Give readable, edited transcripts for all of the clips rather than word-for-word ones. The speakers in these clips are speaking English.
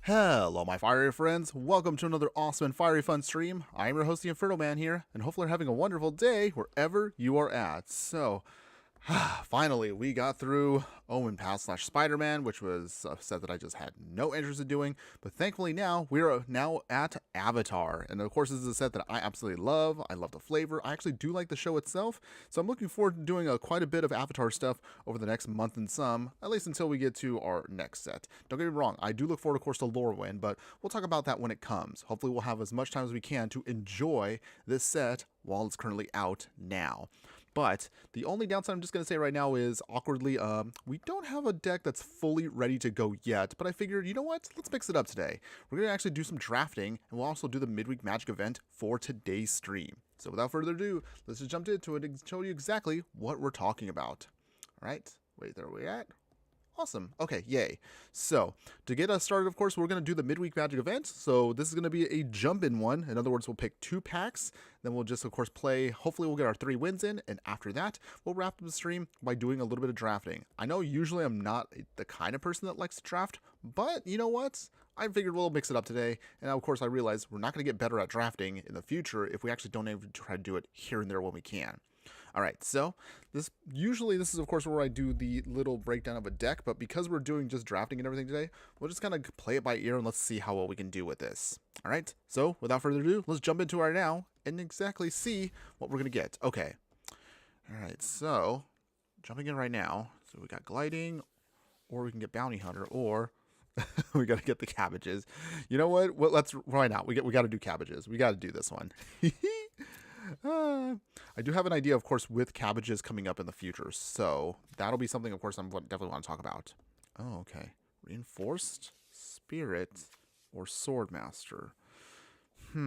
Hello my fiery friends, welcome to another awesome and fiery fun stream. I am your host the Infernoman here, and hopefully you're having a wonderful day wherever you are at. So, finally we got through Omen Pass / Spider-Man, which was a set that I just had no interest in doing, but thankfully now we are now at Avatar, and of course this is a set that I absolutely love. I love the flavor, I actually do like the show itself, so I'm looking forward to doing quite a bit of Avatar stuff over the next month and some, at least until we get to our next set. Don't get me wrong, I do look forward of course to Lorwyn, but we'll talk about that when it comes. Hopefully we'll have as much time as we can to enjoy this set while it's currently out now. But the only downside I'm just going to say right now is, awkwardly, we don't have a deck that's fully ready to go yet, but I figured, you know what, let's mix it up today. We're going to actually do some drafting, and we'll also do the Midweek Magic event for today's stream. So without further ado, let's just jump into it and show you exactly what we're talking about. Alright, wait, there we at? Awesome. Okay, yay. So, to get us started, of course, we're going to do the Midweek Magic event. So, this is going to be a jump-in one. In other words, we'll pick 2 packs. Then we'll just, of course, play. Hopefully, we'll get our 3 wins in. And after that, we'll wrap up the stream by doing a little bit of drafting. I know usually I'm not the kind of person that likes to draft, but you know what? I figured we'll mix it up today. And now, of course, I realize we're not going to get better at drafting in the future if we actually don't even try to do it here and there when we can. Alright, so this is of course where I do the little breakdown of a deck, but because we're doing just drafting and everything today, we'll just kind of play it by ear and let's see how well we can do with this. Alright, so without further ado, let's jump into it now and exactly see what we're going to get. Okay, alright, so jumping in right now, so we got gliding, or we can get bounty hunter, or we got to get the cabbages. You know what? Let's why not? We got to do cabbages. We got to do this one. I do have an idea, of course, with cabbages coming up in the future, so that'll be something, of course, I'm definitely want to talk about. Oh, okay. Reinforced, Spirit, or Swordmaster. I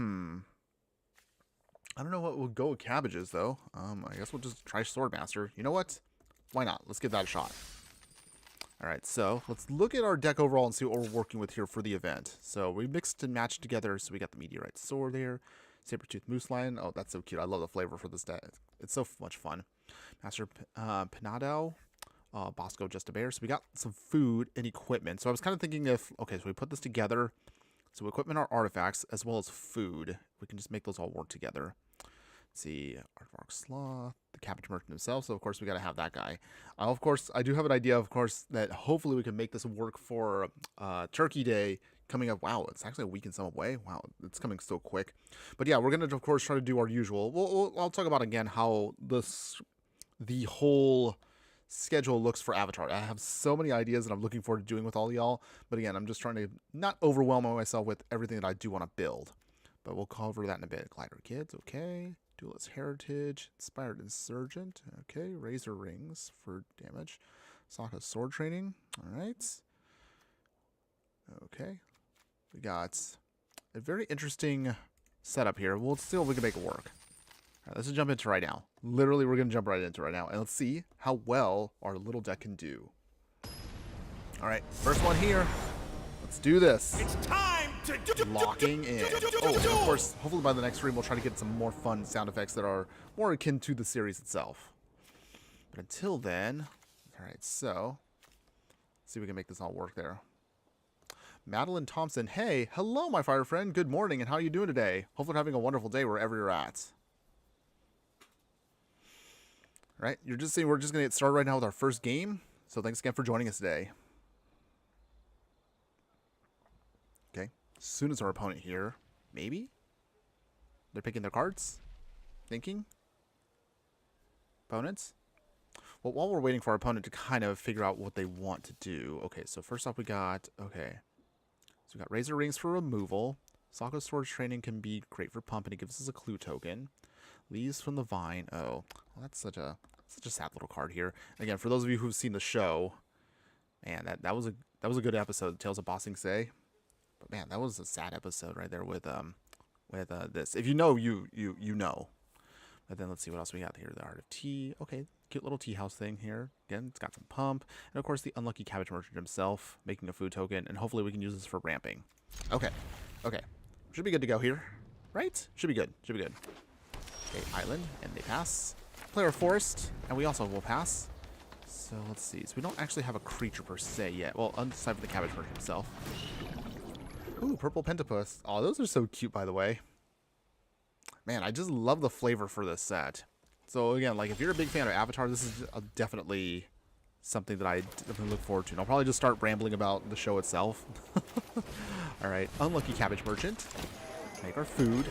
don't know what will go with cabbages, though. I guess we'll just try Swordmaster. You know what? Why not? Let's give that a shot. Alright, so let's look at our deck overall and see what we're working with here for the event. So we mixed and matched together, so we got the Meteorite Sword there. Saber-tooth Moose Lion. Oh, that's so cute. I love the flavor for this deck. It's so much fun. Master Pinado. Bosco Just a Bear. So we got some food and equipment. So I was kind of thinking if, okay, so we put this together. So equipment are artifacts as well as food. We can just make those all work together. Let's see. Aardvark Sloth. The Cabbage Merchant himself. So of course we got to have that guy. Of course, I do have an idea, of course, that hopefully we can make this work for Turkey Day coming up. Wow, it's actually a week and some away. Wow, it's coming so quick. But yeah, we're going to, of course, try to do our usual. I'll talk about again how the whole schedule looks for Avatar. I have so many ideas that I'm looking forward to doing with all y'all. But again, I'm just trying to not overwhelm myself with everything that I do want to build. But we'll cover that in a bit. Glider Kids, okay. Duelist Heritage, Inspired Insurgent, okay. Razor Rings for damage. Sokka Sword Training, alright. Okay. We got a very interesting setup here. We'll see if we can make it work. All right, let's just jump into it right now. Literally, we're going to jump right into it right now. And let's see how well our little deck can do. All right, first one here. Let's do this. It's time to locking in. Oh, and of course, hopefully by the next stream, we'll try to get some more fun sound effects that are more akin to the series itself. But until then, all right, so let's see if we can make this all work there. Madeline Thompson, hey, hello, my fire friend. Good morning, and how are you doing today? Hopefully, having a wonderful day wherever you're at. All right, you're just saying we're just gonna get started right now with our first game. So thanks again for joining us today. Okay, as soon as our opponent here, maybe they're picking their cards, thinking opponents. Well, while we're waiting for our opponent to kind of figure out what they want to do. Okay, so first off, we got So we got Razor Rings for removal. Sokka Sword Training can be great for pump, and it gives us a clue token. Leaves from the Vine. Oh, well, that's such a sad little card here. Again, for those of you who've seen the show, man, that was a good episode, Tales of Ba Sing Se. But man, that was a sad episode right there with this. If you know, you know. But then let's see what else we got here. The Art of Tea. Okay, cute little tea house thing here. Again, it's got some pump. And of course, the unlucky Cabbage Merchant himself, making a food token. And hopefully we can use this for ramping. Okay. Okay. Should be good to go here. Right? Should be good. Should be good. Okay, Island. And they pass. Play our Forest. And we also will pass. So let's see. So we don't actually have a creature per se yet. Well, aside from the Cabbage Merchant himself. Ooh, purple pentapus. Oh, those are so cute, by the way. Man, I just love the flavor for this set. So again, like if you're a big fan of Avatar, this is definitely something that I definitely look forward to. And I'll probably just start rambling about the show itself. All right, unlucky cabbage merchant. Make our food.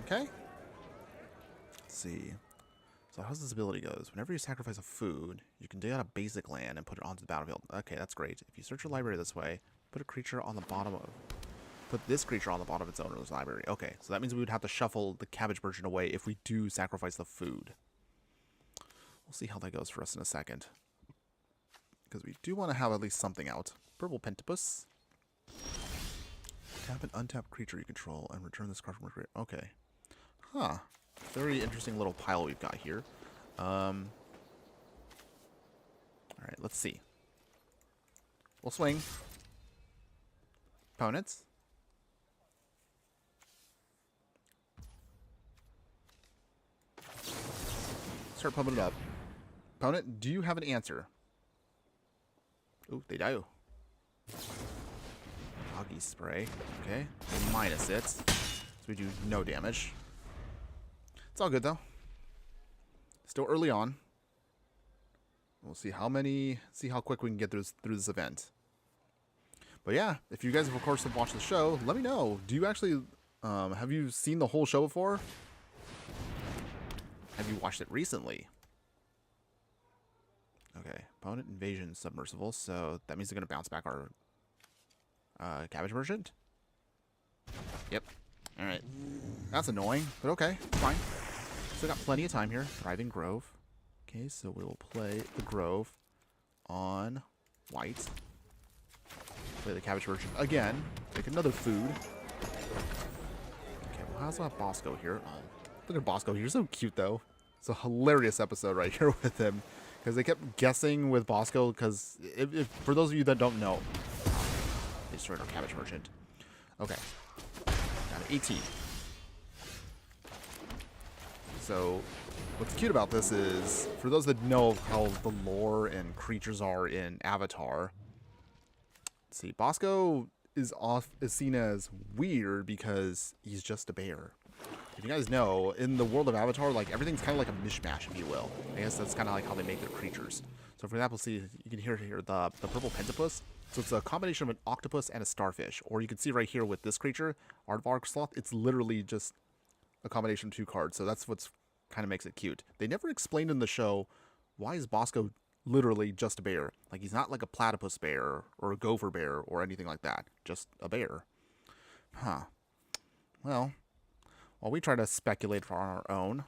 Okay. Let's see. So how's this ability goes? Whenever you sacrifice a food, you can dig out a basic land and put it onto the battlefield. Okay, that's great. If you search your library this way, put a creature on the bottom of... Put this creature on the bottom of its owner's library. Okay, so that means we would have to shuffle the cabbage merchant away if we do sacrifice the food. We'll see how that goes for us in a second. Because we do want to have at least something out. Purple pentapus. Tap an untapped creature you control and return this card from your... Okay. Huh. Very interesting little pile we've got here. Alright, let's see. We'll swing. Opponents. Start pumping it up. Opponent, do you have an answer? Ooh, they do. Doggy spray. Okay. Minus it. So we do no damage. It's all good though. Still early on. We'll see how quick we can get through this event. But yeah, if you guys of course have watched the show, let me know. Do you actually have you seen the whole show before? Have you watched it recently? Okay, opponent invasion submersible, so that means they're gonna bounce back our cabbage merchant. Yep. Alright. That's annoying, but okay, fine. Still got plenty of time here. Thriving Grove. Okay, so we will play the Grove on white. Play the cabbage merchant again. Take another food. Okay, well, how's that Bosco here? Oh, look at Bosco here. So cute, though. It's a hilarious episode right here with him. Because they kept guessing with Bosco, because if for those of you that don't know, they destroyed our cabbage merchant. Okay. Got an 18. So, what's cute about this is, for those that know how the lore and creatures are in Avatar, let's see, Bosco is seen as weird because he's just a bear. If you guys know, in the world of Avatar, like everything's kind of like a mishmash, if you will. I guess that's kind of like how they make their creatures. So, for example, see, you can hear here the purple pentapus. So it's a combination of an octopus and a starfish. Or you can see right here with this creature, Aardvark Sloth, it's literally just a combination of two cards. So that's what's kind of makes it cute. They never explained in the show why is Bosco literally just a bear. Like he's not like a platypus bear or a gopher bear or anything like that. Just a bear. Huh. Well, while we try to speculate on our own.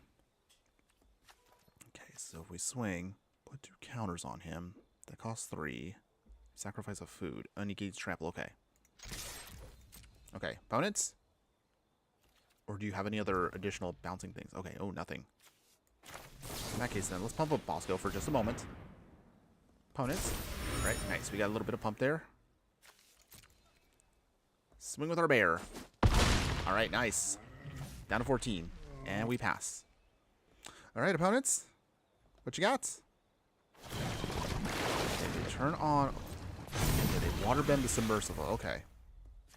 Okay, so if we swing, put 2 counters on him. That costs 3. Sacrifice of food. Unengaged trample. Okay. Okay. Opponents? Or do you have any other additional bouncing things? Okay. Oh, nothing. In that case, then, let's pump up Bosco for just a moment. Opponents? All right. Nice. We got a little bit of pump there. Swing with our bear. All right. Nice. Down to 14. And we pass. All right, opponents. What you got? Okay, turn on... Okay, they waterbend the submersible. Okay.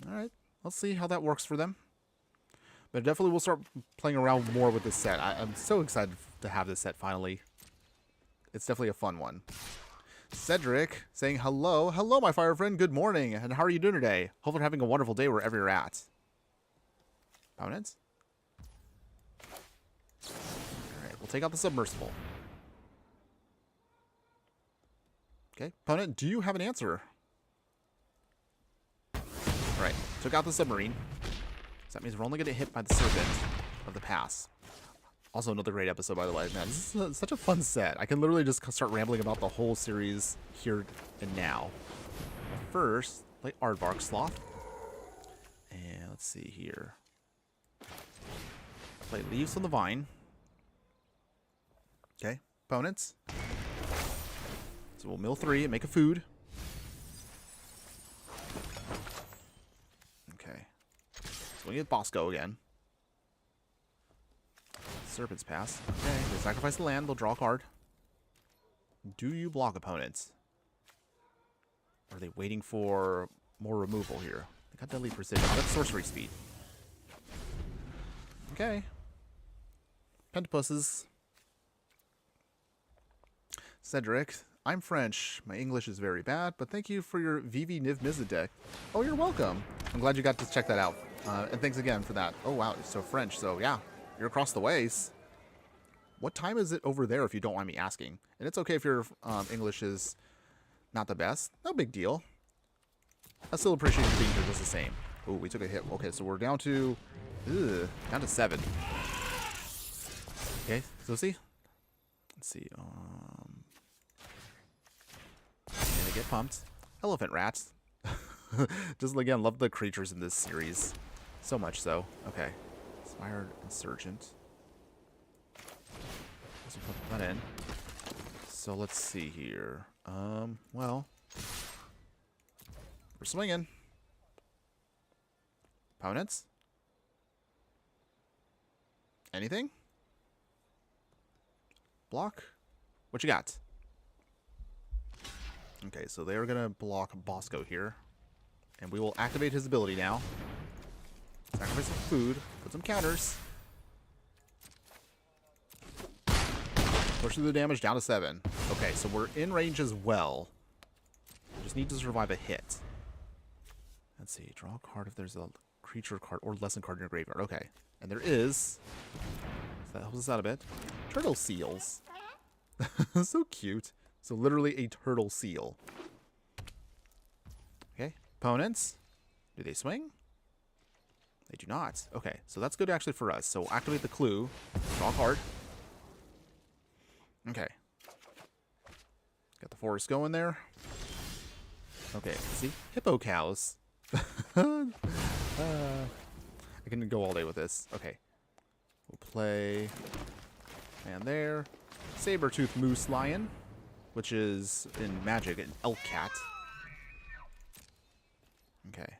Alright. Let's see how that works for them. But definitely we'll start playing around more with this set. I'm so excited to have this set finally. It's definitely a fun one. Cedric saying hello. Hello, my fire friend. Good morning. And how are you doing today? Hope you're having a wonderful day wherever you're at. Opponents? Alright, we'll take out the submersible. Okay, opponent, do you have an answer? Alright, took out the submarine. So that means we're only going to hit by the serpent of the pass. Also another great episode, by the way. Man, this is such a fun set. I can literally just start rambling about the whole series here and now. First, play Aardvark Sloth. And let's see here. Play Leaves on the Vine. Okay, opponents. So we'll mill 3 and make a food. Okay. So we get Bosco again. Serpent's Pass. Okay, they sacrifice the land, they'll draw a card. Do you block opponents? Are they waiting for more removal here. They got deadly precision. That's sorcery speed. Okay. Pentapusses. Cedric, I'm French. My English is very bad, but thank you for your Vivi Niv Mizzet deck. Oh, you're welcome. I'm glad you got to check that out. And thanks again for that. Oh, wow. So French. So, yeah. You're across the ways. What time is it over there, if you don't mind me asking? And it's okay if your English is not the best. No big deal. I still appreciate you being here just the same. Oh, we took a hit. Okay, so we're down to... down to 7. Okay, so see? Let's see. Gonna get pumped. Elephant rats. Just, again, love the creatures in this series. So much so. Okay. Inspired Insurgent. Let's put that in. So let's see here. Well... We're swinging. Opponents? Anything? Block? What you got? Okay, so they are going to block Bosco here. And we will activate his ability now. Sacrifice some food. Put some counters. Push through the damage down to 7. Okay, so we're in range as well. Just need to survive a hit. Let's see. Draw a card if there's a creature card or lesson card in your graveyard. Okay. And there is. So that helps us out a bit. Turtle seals. So cute. So literally a turtle seal. Okay. Opponents. Do they swing? They do not. Okay. So that's good actually for us. So we'll activate the clue. Draw a card. Okay. Got the forest going there. Okay. See? Hippo cows. I can go all day with this. Okay. We'll play man there. Saber-tooth moose lion, which is in Magic an elk cat. Okay.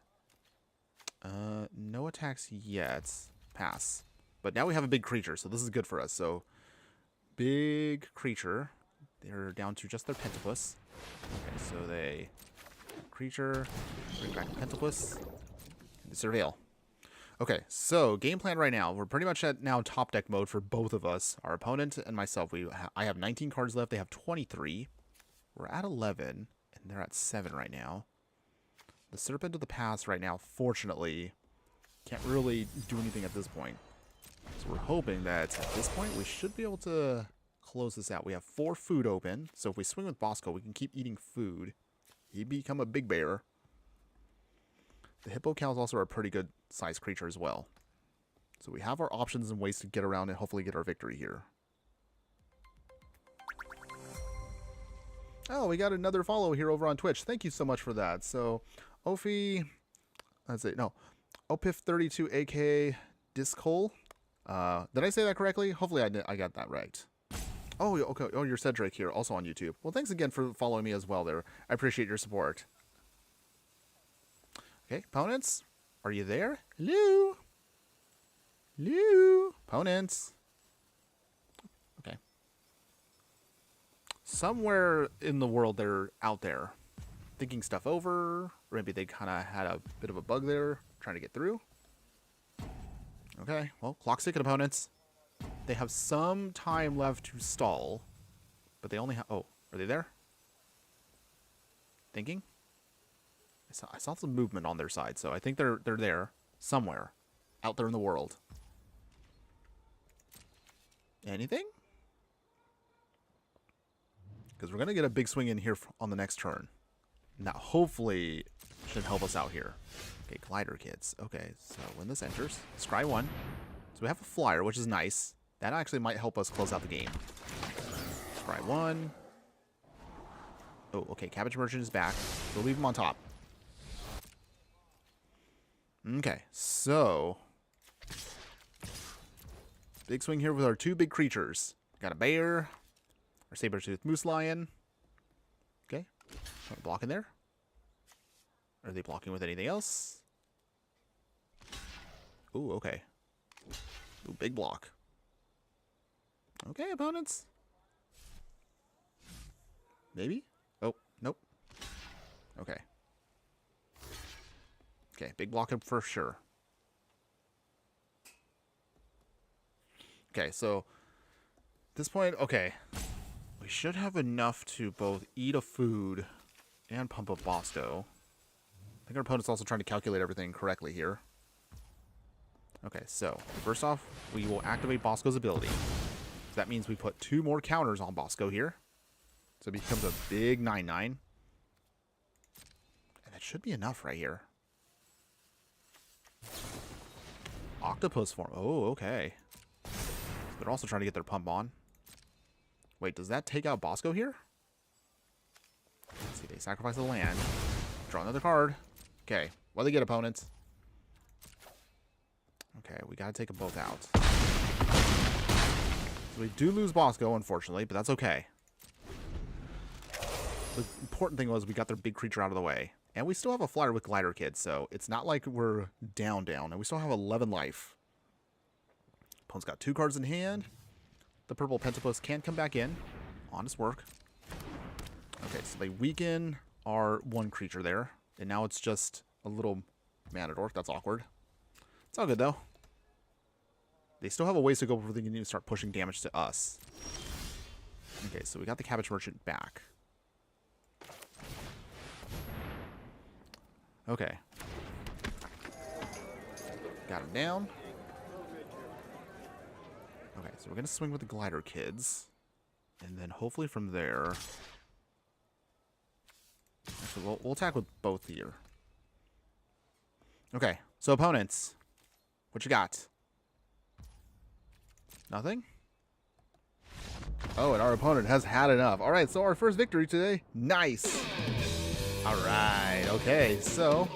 No attacks yet. Pass. But now we have a big creature, so this is good for us. So big creature. They're down to just their Pentapus. Okay, so they creature, bring back Pentapus, and Surveil. Okay, so game plan right now. We're pretty much at now top deck mode for both of us. Our opponent and myself. I have 19 cards left. They have 23. We're at 11, and they're at 7 right now. The Serpent of the Past right now, fortunately, can't really do anything at this point. So we're hoping that at this point we should be able to close this out. We have 4 food open, so if we swing with Bosco, we can keep eating food. He'd become a big bear. The Hippo cows also are a pretty good sized creature as well. So we have our options and ways to get around and hopefully get our victory here. Oh, we got another follow here over on Twitch. Thank you so much for that. So, Ophi, let's see, no, Opif32 AK Discol. Did I say that correctly? Hopefully I got that right. Oh, okay. Oh, you're Cedric here, also on YouTube. Well, thanks again for following me as well there. I appreciate your support. Okay, opponents, are you there? Hello? Hello? Opponents. Okay. Somewhere in the world they're out there thinking stuff over. Or maybe they kind of had a bit of a bug there trying to get through. Okay, well, clock's ticking, opponents. They have some time left to stall, but they only have... Oh, are they there? Thinking? I saw some movement on their side, so I think they're there somewhere out there in the world. Anything? Because we're going to get a big swing in here on the next turn. Now, hopefully, should help us out here. Okay, glider kits. Okay, so when this enters, scry 1. So we have a flyer, which is nice. That actually might help us close out the game. Scry 1. Oh, okay, Cabbage Merchant is back. We'll leave him on top. Okay, so big swing here with our 2 big creatures. Got a bear, our saber-tooth moose lion. Okay, blocking there. Are they blocking with anything else? Ooh, okay. Ooh, big block. Okay, opponents. Maybe? Oh, nope. Okay. Okay, big block up for sure. Okay, so at this point, okay, we should have enough to both eat a food and pump up Bosco. I think our opponent's also trying to calculate everything correctly here. Okay, so first off, we will activate Bosco's ability. So that means we put 2 more counters on Bosco here. So it becomes a big 9/9. And that should be enough right here. Octopus form. Oh, okay. They're also trying to get their pump on. Wait, does that take out Bosco here? Let's see, they sacrifice the land. Draw another card. Okay, what do they get, opponents? Okay, we gotta take them both out. So we do lose Bosco, unfortunately, but that's okay. The important thing was we got their big creature out of the way. And we still have a flyer with Glider Kid, so it's not like we're down, and we still have 11 life. Opponent's got 2 cards in hand. The purple Pentapus can come back in. Honest work. Okay, so they weaken our 1 creature there. And now it's just a little Matador. That's awkward. It's all good, though. They still have a ways to go before they can start pushing damage to us. Okay, so we got the Cabbage Merchant back. Okay. Got him down. Okay, so we're going to swing with the Glider Kids. And then hopefully from there... Actually, we'll attack with both here. Okay, so opponents. What you got? Nothing? Oh, and our opponent has had enough. All right, so our first victory today. Nice. All right, okay, so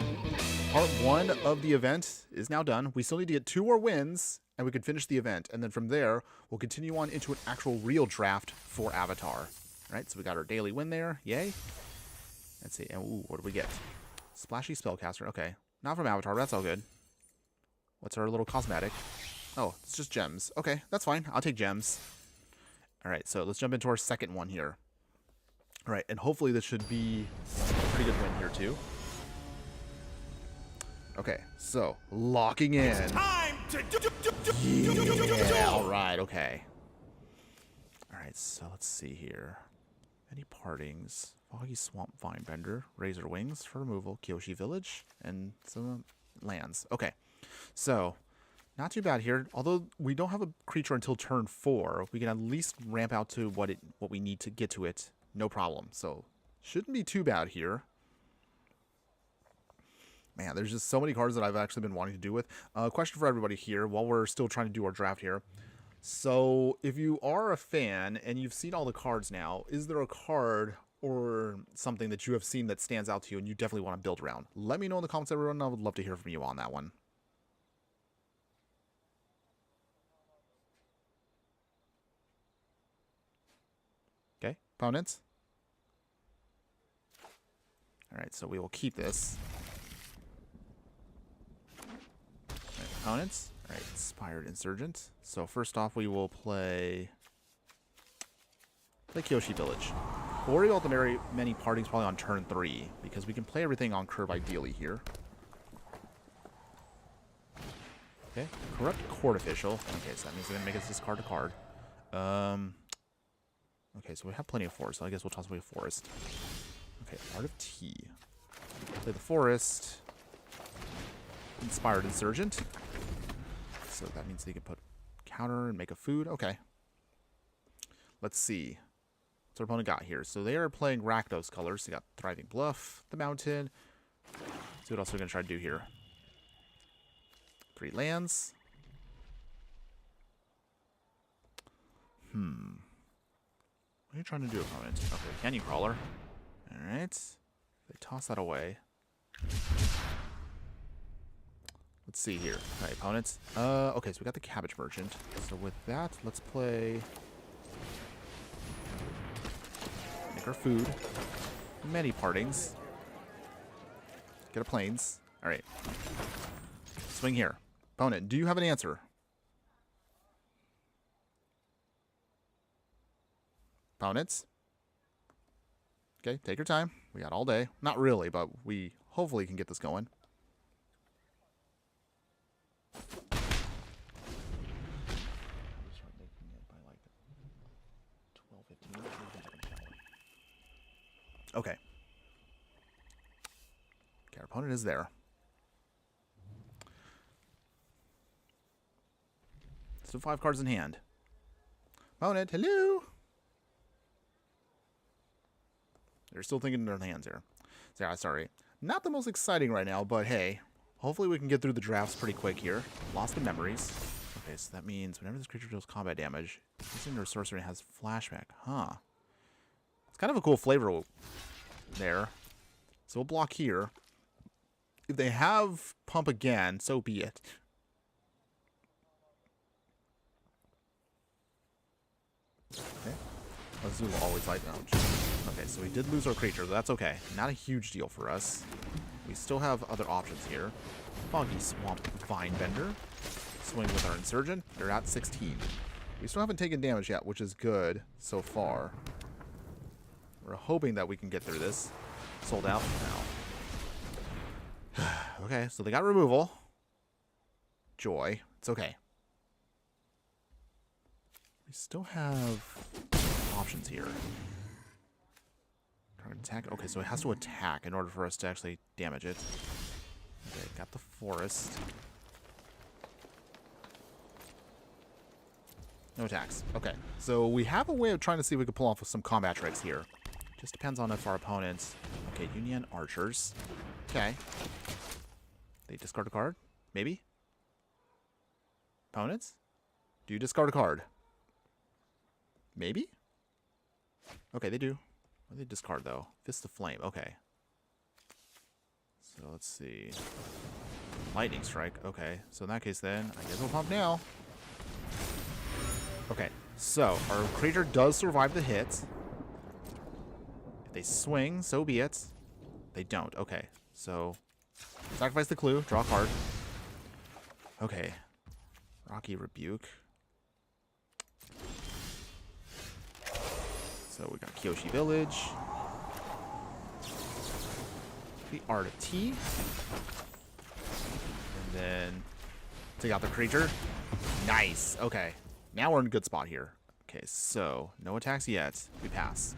part 1 of the event is now done. We still need to get 2 more wins, and we can finish the event. And then from there, we'll continue on into an actual real draft for Avatar. All right, so we got our daily win there. Yay. Let's see. And ooh, what do we get? Splashy Spellcaster. Okay. Not from Avatar, but that's all good. What's our little cosmetic? Oh, it's just gems. Okay, that's fine. I'll take gems. All right, so let's jump into our second one here. All right, and hopefully this should be a pretty good win here too. Okay, so locking in. It's time to yeah, all right, okay. All right, so let's see here. Any partings? Foggy Swamp Vinebender, Razor Wings for removal, Kyoshi Village, and some lands. Okay, so not too bad here. Although we don't have a creature until turn 4, we can at least ramp out to what we need to get to it. No problem. So shouldn't be too bad here. Man, there's just so many cards that I've actually been wanting to do with. Question for everybody here while we're still trying to do our draft here. So if you are a fan and you've seen all the cards now, is there a card or something that you have seen that stands out to you and you definitely want to build around? Let me know in the comments, everyone. I would love to hear from you on that one. Okay, opponents. All right, so we will keep this. All right, opponents. All right, Inspired Insurgent. So first off, we will play Kyoshi Village. We'll worry about the many partings probably on turn 3, because we can play everything on curve ideally here. Okay, Corrupt Court Official. Okay, so that means they're going to make us discard a card. Okay, so we have plenty of forest, so I guess we'll toss away a forest. Okay, Art of Tea. Play the forest. Inspired Insurgent. So that means they can put counter and make a food. Okay. Let's see. What's our opponent got here? So they are playing Rakdos colors. They got Thriving Bluff, the Mountain. Let's see what else we're going to try to do here. 3 lands. What are you trying to do, opponent? Okay, Canyon Crawler. Alright. They toss that away. Let's see here. Alright, opponents. Okay, so we got the Cabbage Merchant. So with that, let's play... Make our food. Many partings. Get a plains. Alright. Swing here. Opponent, do you have an answer? Opponents? Okay, take your time. We got all day. Not really, but we hopefully can get this going. Okay. Okay, our opponent is there. Still 5 cards in hand. Opponent, hello! They're still thinking in their hands here. So, yeah, sorry. Not the most exciting right now, but hey. Hopefully we can get through the drafts pretty quick here. Lost the memories. Okay, so that means whenever this creature deals combat damage, using their sorcery has flashback. Huh. It's kind of a cool flavor there. So we'll block here. If they have pump again, so be it. Okay. Azul always like ouch. Okay, so we did lose our creature, but that's okay. Not a huge deal for us. We still have other options here. Foggy Swamp Vinebender. Swing with our Insurgent. They're at 16. We still haven't taken damage yet, which is good so far. We're hoping that we can get through this. Sold out now. Okay, so they got removal. Joy. It's okay. We still have options here. Target attack. Okay, so it has to attack in order for us to actually damage it. Okay, got the forest. No attacks. Okay, so we have a way of trying to see if we can pull off some combat tricks here. Just depends on if our opponents... Okay, Union Archers. Okay. They discard a card? Maybe? Opponents? Do you discard a card? Maybe? Okay, they do. What do they discard, though? Fist of Flame. Okay. So, let's see. Lightning Strike. Okay. So, in that case, then, I guess we'll pump now. Okay. So, our creature does survive the hit. If they swing, so be it. They don't. Okay. So, sacrifice the clue. Draw a card. Okay. Rocky Rebuke. So we got Kyoshi Village. The Art of Tea. And then take out the creature. Nice. Okay. Now we're in a good spot here. Okay, so no attacks yet. We pass.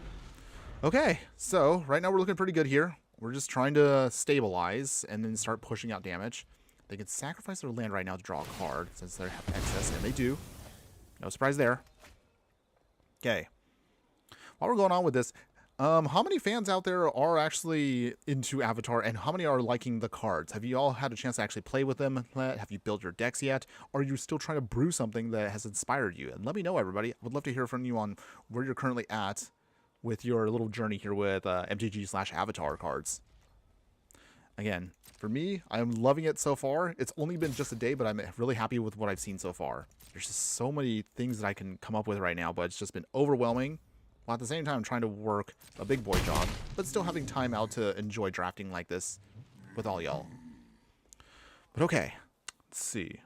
Okay, so right now we're looking pretty good here. We're just trying to stabilize and then start pushing out damage. They can sacrifice their land right now to draw a card since they have excess, and they do. No surprise there. Okay. While we're going on with this, how many fans out there are actually into Avatar, and how many are liking the cards? Have you all had a chance to actually play with them? Have you built your decks yet? Or are you still trying to brew something that has inspired you? And let me know, everybody. I would love to hear from you on where you're currently at with your little journey here with MTG/Avatar cards. Again, for me, I'm loving it so far. It's only been just a day, but I'm really happy with what I've seen so far. There's just so many things that I can come up with right now, but it's just been overwhelming. While at the same time trying to work a big boy job, but still having time out to enjoy drafting like this with all y'all. But okay, let's see.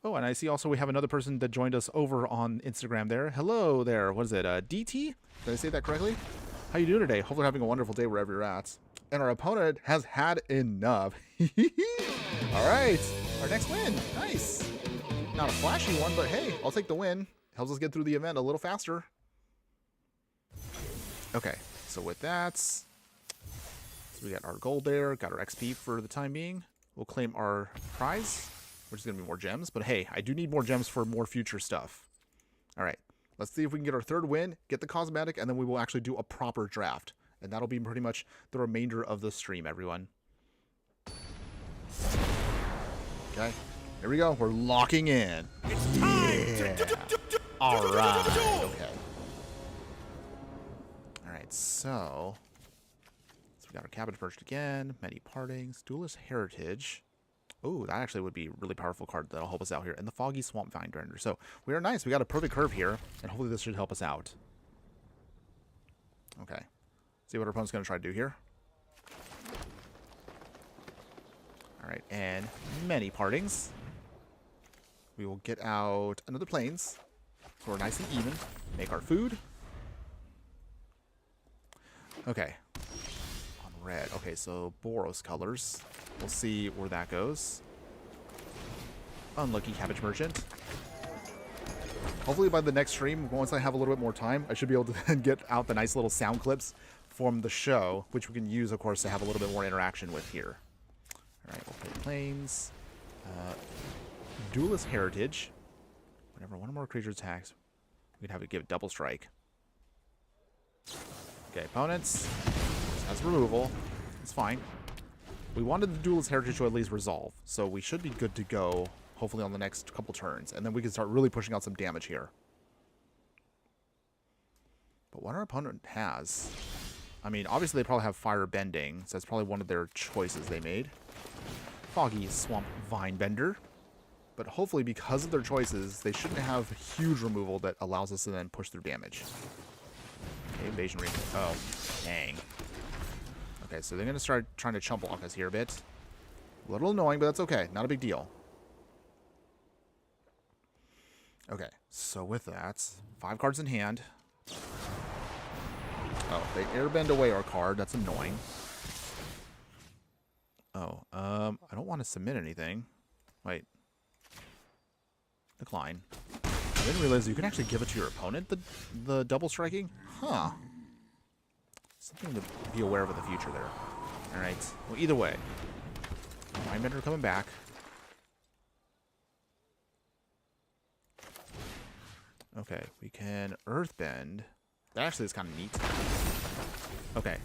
Oh, and I see also we have another person that joined us over on Instagram there. Hello there. What is it? DT? Did I say that correctly? How you doing today? Hopefully you're having a wonderful day wherever you're at. And our opponent has had enough. All right, our next win. Nice. Not a flashy one, but hey, I'll take the win. Helps us get through the event a little faster. Okay, so with that, so we got our gold there, got our XP for the time being. We'll claim our prize, which is going to be more gems. But hey, I do need more gems for more future stuff. All right, let's see if we can get our third win, get the cosmetic, and then we will actually do a proper draft. And that'll be pretty much the remainder of the stream, everyone. Okay, here we go. We're locking in. It's time. All right. Okay. All right. So we got our cabbage perched again. Many partings. Duelist heritage. Oh, that actually would be a really powerful card that'll help us out here. And the foggy swamp vinebender. So we are nice. We got a perfect curve here, and hopefully this should help us out. Okay. See what our opponent's going to try to do here. All right, and many partings. We will get out another plains. So we're nice and even. Make our food. Okay. On red. Okay, so Boros colors. We'll see where that goes. Unlucky cabbage merchant. Hopefully by the next stream, once I have a little bit more time, I should be able to then get out the nice little sound clips from the show, which we can use, of course, to have a little bit more interaction with here. All right, we'll play Plains. Duelist Heritage. Whenever one or more creatures attacks, we can have it give it double strike. Okay, opponents. That's removal. It's fine. We wanted the Duelist Heritage to at least resolve, so we should be good to go, hopefully on the next couple turns, and then we can start really pushing out some damage here. But what our opponent has... I mean, obviously they probably have Fire Bending, so that's probably one of their choices they made. Foggy Swamp Vinebender. But hopefully, because of their choices, they shouldn't have huge removal that allows us to then push through damage. Okay, Invasion Ring. Oh, dang. Okay, so they're going to start trying to chump block us here a bit. A little annoying, but that's okay. Not a big deal. Okay, so with that, 5 cards in hand. Oh, they airbend away our card. That's annoying. Oh, I don't want to submit anything. Wait. Decline. I didn't realize you can actually give it to your opponent, the double striking? Huh. Something to be aware of in the future there. Alright. Well, either way. Mindbender coming back. Okay, we can Earthbend. That actually is kind of neat. Okay.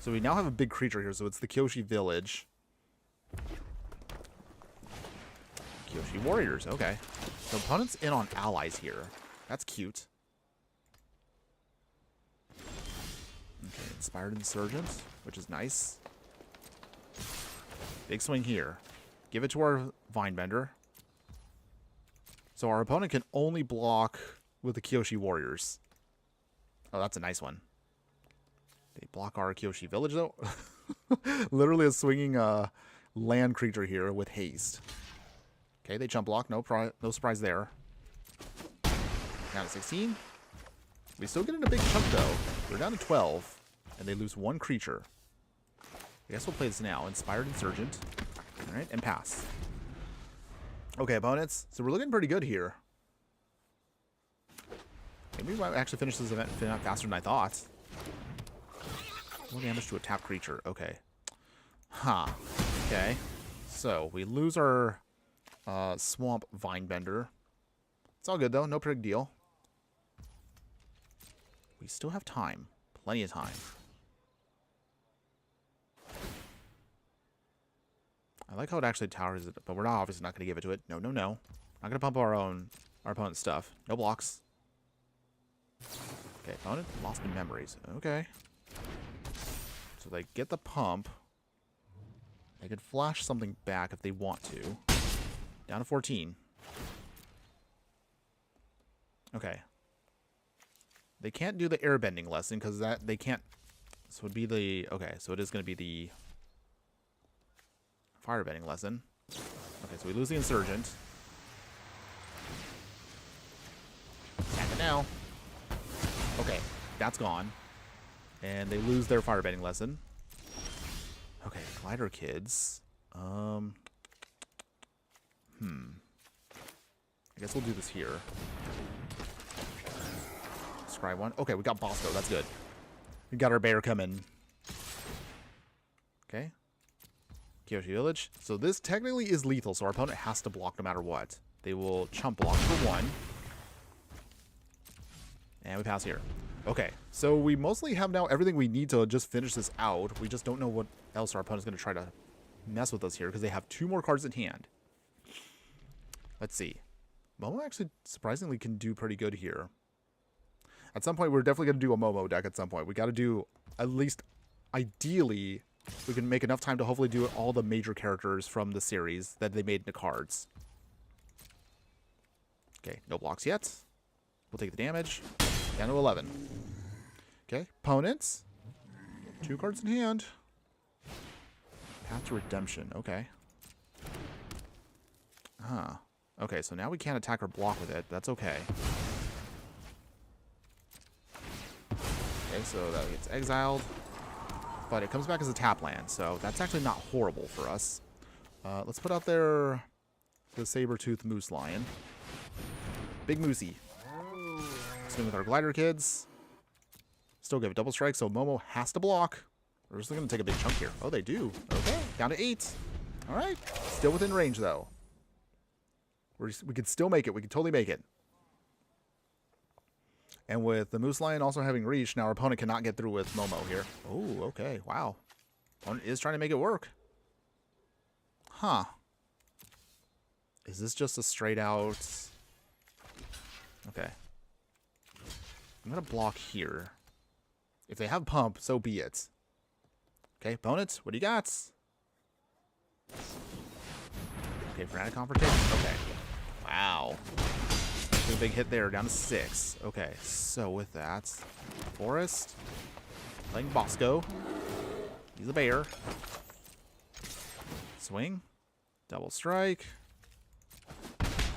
So we now have a big creature here, so it's the Kyoshi Village. Kyoshi Warriors, okay. So opponent's in on allies here. That's cute. Okay, Inspired Insurgent, which is nice. Big swing here. Give it to our Vinebender. So our opponent can only block with the Kyoshi Warriors. Oh, that's a nice one. They block our Kyoshi Village, though. Literally a swinging land creature here with haste. Okay, they jump block. No surprise there. Down to 16. We still get in a big chunk, though. We're down to 12, and they lose 1 creature. I guess we'll play this now. Inspired Insurgent. All right, and pass. Okay, opponents. So we're looking pretty good here. Maybe we might actually finish this event faster than I thought. More damage to a tapped creature. Okay. Huh. Okay. So we lose our Swamp Vinebender. It's all good, though. No big deal. We still have time. Plenty of time. I like how it actually towers it, but we're not obviously not going to give it to it. No, no, no. Not going to pump our opponent's stuff. No blocks. Okay, opponent lost in memories. Okay. So they get the pump. They could flash something back if they want to. Down to 14. Okay. They can't do the airbending lesson because that they can't. So it would be the okay. So it is going to be the firebending lesson. Okay, so we lose the Insurgent. Attack it now. Okay, that's gone. And they lose their firebending lesson. Okay, Glider Kids. I guess we'll do this here. Scry 1. Okay, we got Bosco. That's good. We got our bear coming. Okay. Kyoshi Village. So this technically is lethal, so our opponent has to block no matter what. They will chump block for 1. And we pass here. Okay, so we mostly have now everything we need to just finish this out. We just don't know what else our opponent's going to try to mess with us here because they have 2 more cards in hand. Let's see. Momo actually surprisingly can do pretty good here. At some point, we're definitely going to do a Momo deck at some point. We got to do, at least, ideally, we can make enough time to hopefully do all the major characters from the series that they made into cards. Okay, no blocks yet. We'll take the damage. Down to 11. Okay, opponents. 2 cards in hand. Path to Redemption. Okay. Huh. Okay, so now we can't attack or block with it. That's okay. Okay, so that gets exiled. But it comes back as a tap land, so that's actually not horrible for us. Let's put out there the Saber-Tooth Moose Lion. Big Moosey. Swing with our glider kids. Still give a double strike, so Momo has to block. We're just going to take a big chunk here. Oh, they do. Okay, down to 8. All right. Still within range, though. We can still make it. We can totally make it. And with the Moose Lion also having reach, now our opponent cannot get through with Momo here. Oh, okay. Wow. Opponent is trying to make it work. Huh. Is this just a straight out... Okay. I'm going to block here. If they have pump, so be it. Okay, opponent, what do you got? Okay, Fanatic Confrontation. Okay. Wow. A big hit there, down to 6. Okay, so with that, Forest, playing Bosco. He's a bear. Swing. Double strike.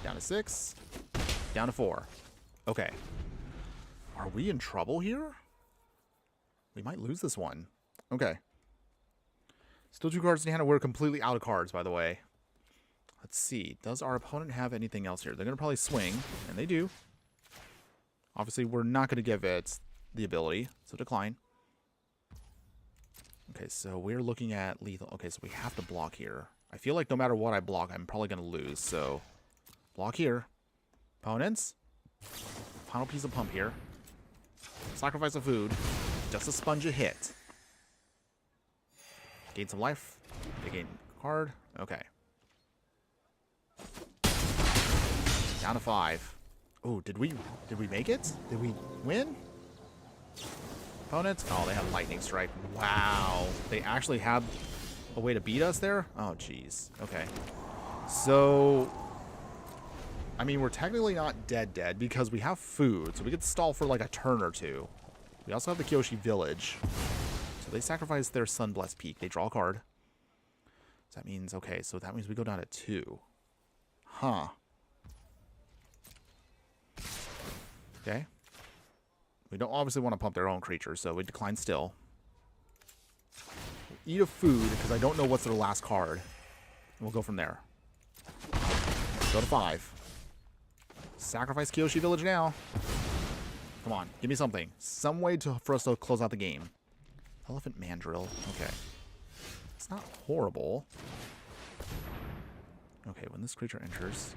Down to 6. Down to 4. Okay. Are we in trouble here? We might lose this one. Okay. Still 2 cards in hand, and we're completely out of cards, by the way. Let's see. Does our opponent have anything else here? They're going to probably swing, and they do. Obviously, we're not going to give it the ability, so decline. Okay, so we're looking at lethal. Okay, so we have to block here. I feel like no matter what I block, I'm probably going to lose, so block here. Opponents. Final piece of pump here. Sacrifice of food. Just a sponge a hit. Gain some life. They gain a card. Okay. Down to 5. Oh, did we make it? Did we win? Opponents? Oh, they have lightning strike. Wow. They actually have a way to beat us there? Oh, jeez. Okay. So, I mean, we're technically not dead because we have food, so we could stall for like a turn or two. We also have the Kyoshi Village. So they sacrifice their Sunblessed Peak. They draw a card. So that means, okay, so that means we go down to 2. Huh. Okay. We don't obviously want to pump their own creatures, so we decline still. We'll eat a food, because I don't know what's their last card. And we'll go from there. Go to 5. Sacrifice Kyoshi Village now. Come on, give me something. Some way for us to close out the game. Elephant Mandrill. Okay. It's not horrible. Okay, when this creature enters,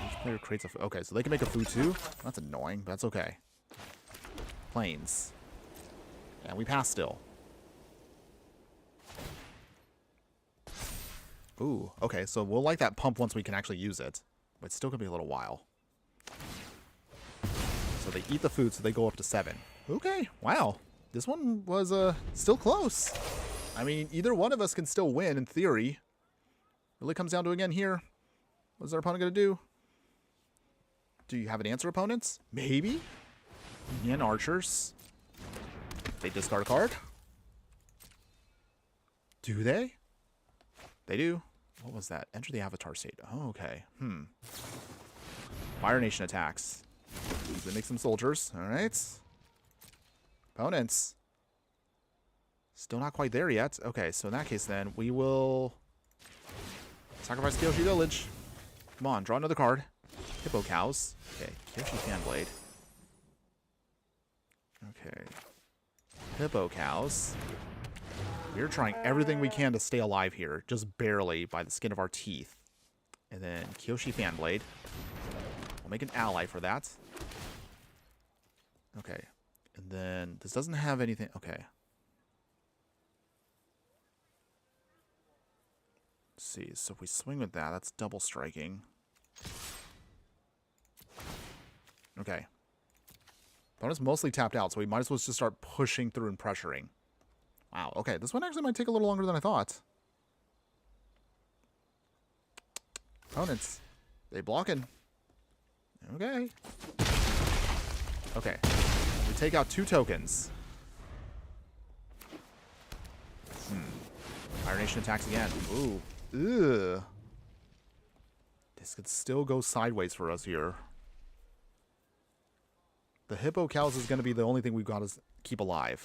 each player creates a... Okay, so they can make a food too? That's annoying, but that's okay. Plains. And we pass still. Ooh, okay, so we'll like that pump once we can actually use it. But it's still going to be a little while. So they eat the food, so they go up to 7. Okay, wow. This one was still close. I mean, either one of us can still win, in theory. Really comes down to, again, here. What's our opponent going to do? Do you have an answer, opponents? Maybe? Yin Archers. They discard a card. Do they? They do. What was that? Enter the Avatar state. Oh, okay. Fire Nation attacks. They make some soldiers. All right. Opponents. Still not quite there yet. Okay, so in that case then, we will sacrifice Kyoshi Village. Come on, draw another card. Hippo Cows. Okay, Kyoshi Fanblade. Okay. Hippo Cows. We're trying everything we can to stay alive here, just barely by the skin of our teeth. And then Kyoshi Fanblade. We'll make an ally for that. Okay. And then this doesn't have anything. Okay. Let's see. So if we swing with that, that's double striking. Okay. Opponent's mostly tapped out, so we might as well just start pushing through and pressuring. Wow, okay. This one actually might take a little longer than I thought. Opponents. They blocking. Okay. Okay. We take out 2 tokens. Fire Nation attacks again. Ooh. Ugh. This could still go sideways for us here. The Hippo Cows is going to be the only thing we've got to keep alive.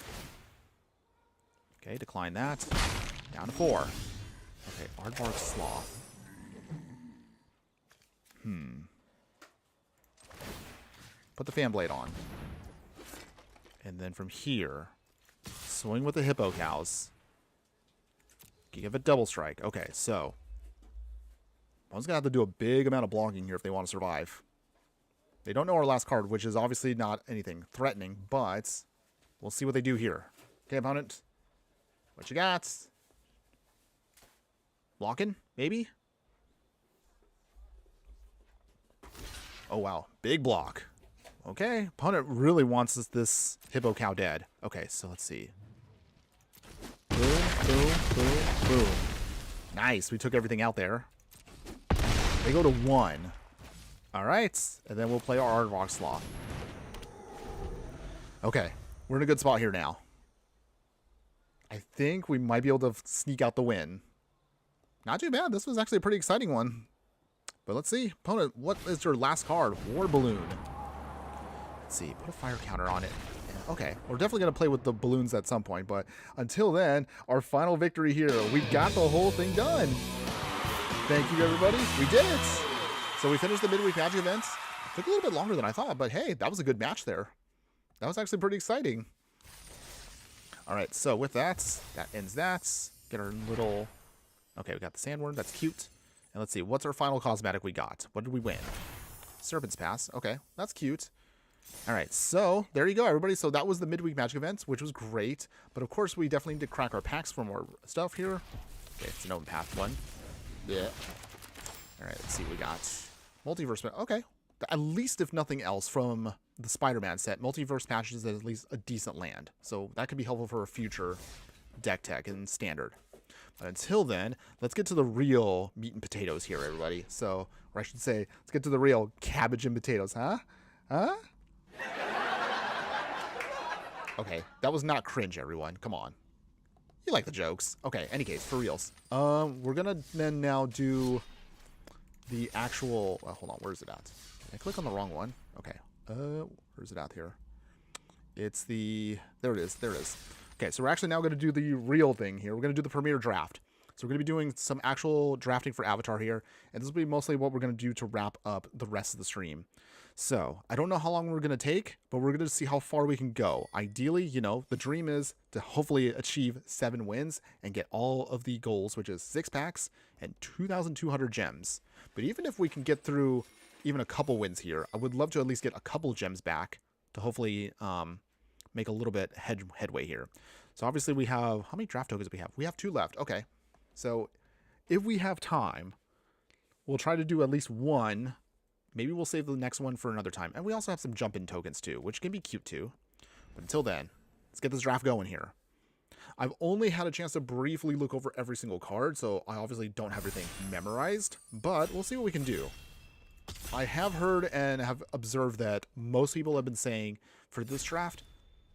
Okay, decline that. Down to 4. Okay, Aardvark Sloth. Put the fan blade on. And then from here, swing with the hippo cows. Give it double strike. Okay, so one's going to have to do a big amount of blocking here if they want to survive. They don't know our last card, which is obviously not anything threatening, but we'll see what they do here. Okay, opponent. What you got? Blocking? Maybe? Oh, wow. Big block. Okay. Opponent really wants this hippo cow dead. Okay, so let's see. Boom, boom, boom, boom. Nice. We took everything out there. They go to 1. All right. And then we'll play our Aardvark Sloth. Okay. We're in a good spot here now. I think we might be able to sneak out the win. Not too bad. This was actually a pretty exciting one. But let's see. Opponent, what is your last card? War Balloon. Let's see. Put a fire counter on it. Okay. We're definitely going to play with the balloons at some point. But until then, our final victory here. We got the whole thing done. Thank you, everybody. We did it. So we finished the midweek magic events. Took a little bit longer than I thought. But hey, that was a good match there. That was actually pretty exciting. All right. So with that, that ends that. Get our little... Okay, we got the sandworm. That's cute. And let's see, what's our final cosmetic we got? What did we win? Serpent's Pass. Okay, that's cute. All right, so there you go, everybody. So that was the midweek magic events, which was great. But of course, we definitely need to crack our packs for more stuff here. Okay, it's an open path one. Yeah. All right, let's see what we got. Multiverse. Okay, at least if nothing else from the Spider-Man set, Multiverse Patches is at least a decent land. So that could be helpful for a future deck tech and standard. But until then, let's get to the real meat and potatoes here, everybody. So, or I should say, let's get to the real cabbage and potatoes, huh? Huh? Okay, that was not cringe, everyone. Come on. You like the jokes. Okay, any case, for reals. We're gonna then now do the actual... hold on, where is it at? I click on the wrong one. Okay. Where is it at here? It's the... There it is. There it is. Okay, so we're actually now going to do the real thing here. We're going to do the premiere draft. So we're going to be doing some actual drafting for Avatar here. And this will be mostly what we're going to do to wrap up the rest of the stream. So I don't know how long we're going to take, but we're going to see how far we can go. Ideally, you know, the dream is to hopefully achieve 7 wins and get all of the goals, which is 6 packs and 2,200 gems. But even if we can get through even a couple wins here, I would love to at least get a couple gems back to hopefully... make a little bit headway here. So obviously we have, how many draft tokens do we have? We have 2 left. Okay. So if we have time, we'll try to do at least 1. Maybe we'll save the next one for another time. And we also have some jump-in tokens too, which can be cute too. But until then, let's get this draft going here. I've only had a chance to briefly look over every single card, so I obviously don't have everything memorized, but we'll see what we can do. I have heard and have observed that most people have been saying for this draft,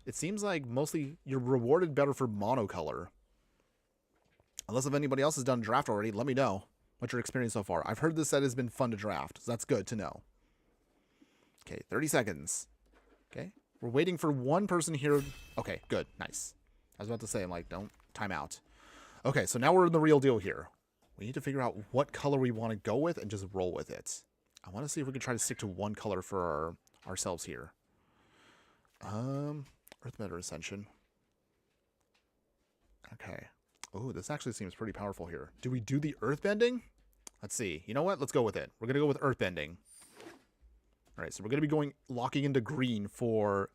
it seems like mostly you're rewarded better for monocolor. Unless if anybody else has done a draft already, let me know what your experience so far. I've heard this set has been fun to draft, so that's good to know. Okay, 30 seconds. Okay, we're waiting for one person here. Okay, good, nice. I was about to say, I'm like, don't time out. Okay, so now we're in the real deal here. We need to figure out what color we want to go with and just roll with it. I want to see if we can try to stick to one color for ourselves here. Earthbender Ascension. Okay. Oh, this actually seems pretty powerful here. Do we do the Earthbending? Let's see. You know what? Let's go with it. We're going to go with Earthbending. All right, so we're going to be locking into green for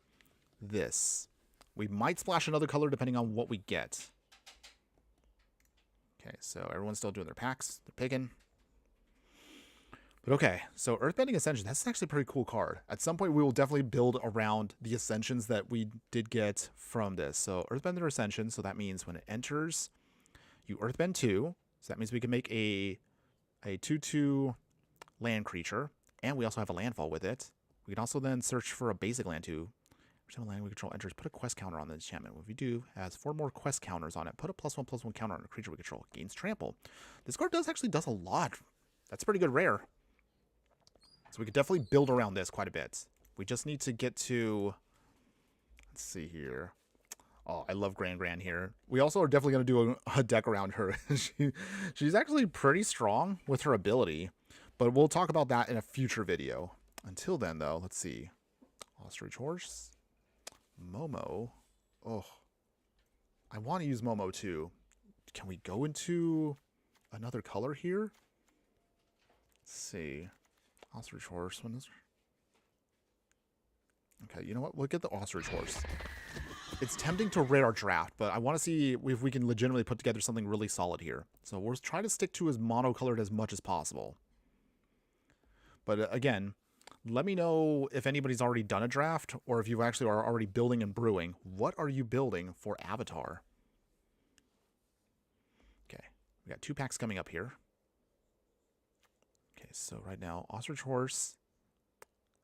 this. We might splash another color depending on what we get. Okay, so everyone's still doing their packs. They're picking. But okay, so Earthbending Ascension, that's actually a pretty cool card. At some point, we will definitely build around the Ascensions that we did get from this. So Earthbender Ascension, so that means when it enters, you Earthbend 2. So that means we can make a 2/2 land creature. And we also have a landfall with it. We can also then search for a basic land too. Every time a land we control enters, put a quest counter on the enchantment. What we do has 4 more quest counters on it. Put a +1/+1 counter on a creature we control. Gains trample. This card actually does a lot. That's pretty good rare. So we could definitely build around this quite a bit. We just need to get to... Let's see here. Oh, I love Gran here. We also are definitely going to do a deck around her. She's actually pretty strong with her ability. But we'll talk about that in a future video. Until then, though, let's see. Ostrich Horse. Momo. Oh. I want to use Momo too. Can we go into another color here? Let's see. Ostrich Horse. When is... Okay, you know what? We'll get the Ostrich Horse. It's tempting to rate our draft, but I want to see if we can legitimately put together something really solid here. So we'll try to stick to as monocolored as much as possible. But again, let me know if anybody's already done a draft or if you actually are already building and brewing. What are you building for Avatar? Okay, we got 2 packs coming up here. Okay, so right now, Ostrich Horse.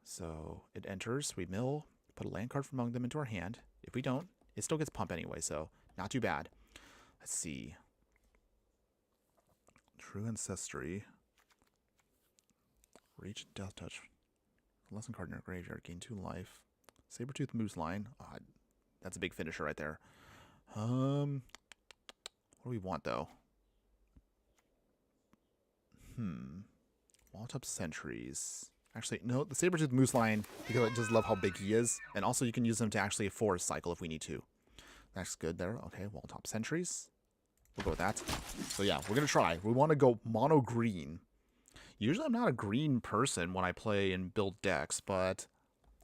So it enters, we mill, put a land card from among them into our hand. If we don't, it still gets pumped anyway, so not too bad. Let's see. True Ancestry. Reach Death Touch. Lesson card in your graveyard. Gain 2 life. Sabertooth Moose Line. Oh, that's a big finisher right there. What do we want, though? Walltop Sentries. Actually, no, the Sabertooth Moose Line, because I just love how big he is. And also, you can use him to actually forest cycle if we need to. That's good there. Okay, Walltop Sentries. We'll go with that. So yeah, we're going to try. We want to go mono green. Usually I'm not a green person when I play and build decks, but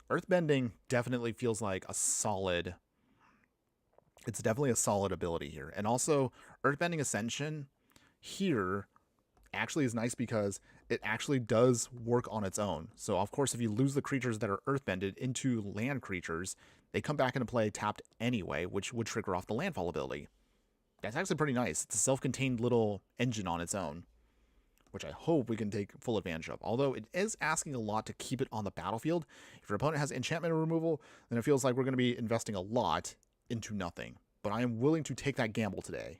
Earthbending definitely feels like a solid... It's definitely a solid ability here. And also, Earthbending Ascension here actually is nice because it actually does work on its own. So, of course, if you lose the creatures that are Earthbended into land creatures, they come back into play tapped anyway, which would trigger off the landfall ability. That's actually pretty nice. It's a self-contained little engine on its own, which I hope we can take full advantage of. Although it is asking a lot to keep it on the battlefield. If your opponent has enchantment removal, then it feels like we're going to be investing a lot into nothing. But I am willing to take that gamble today.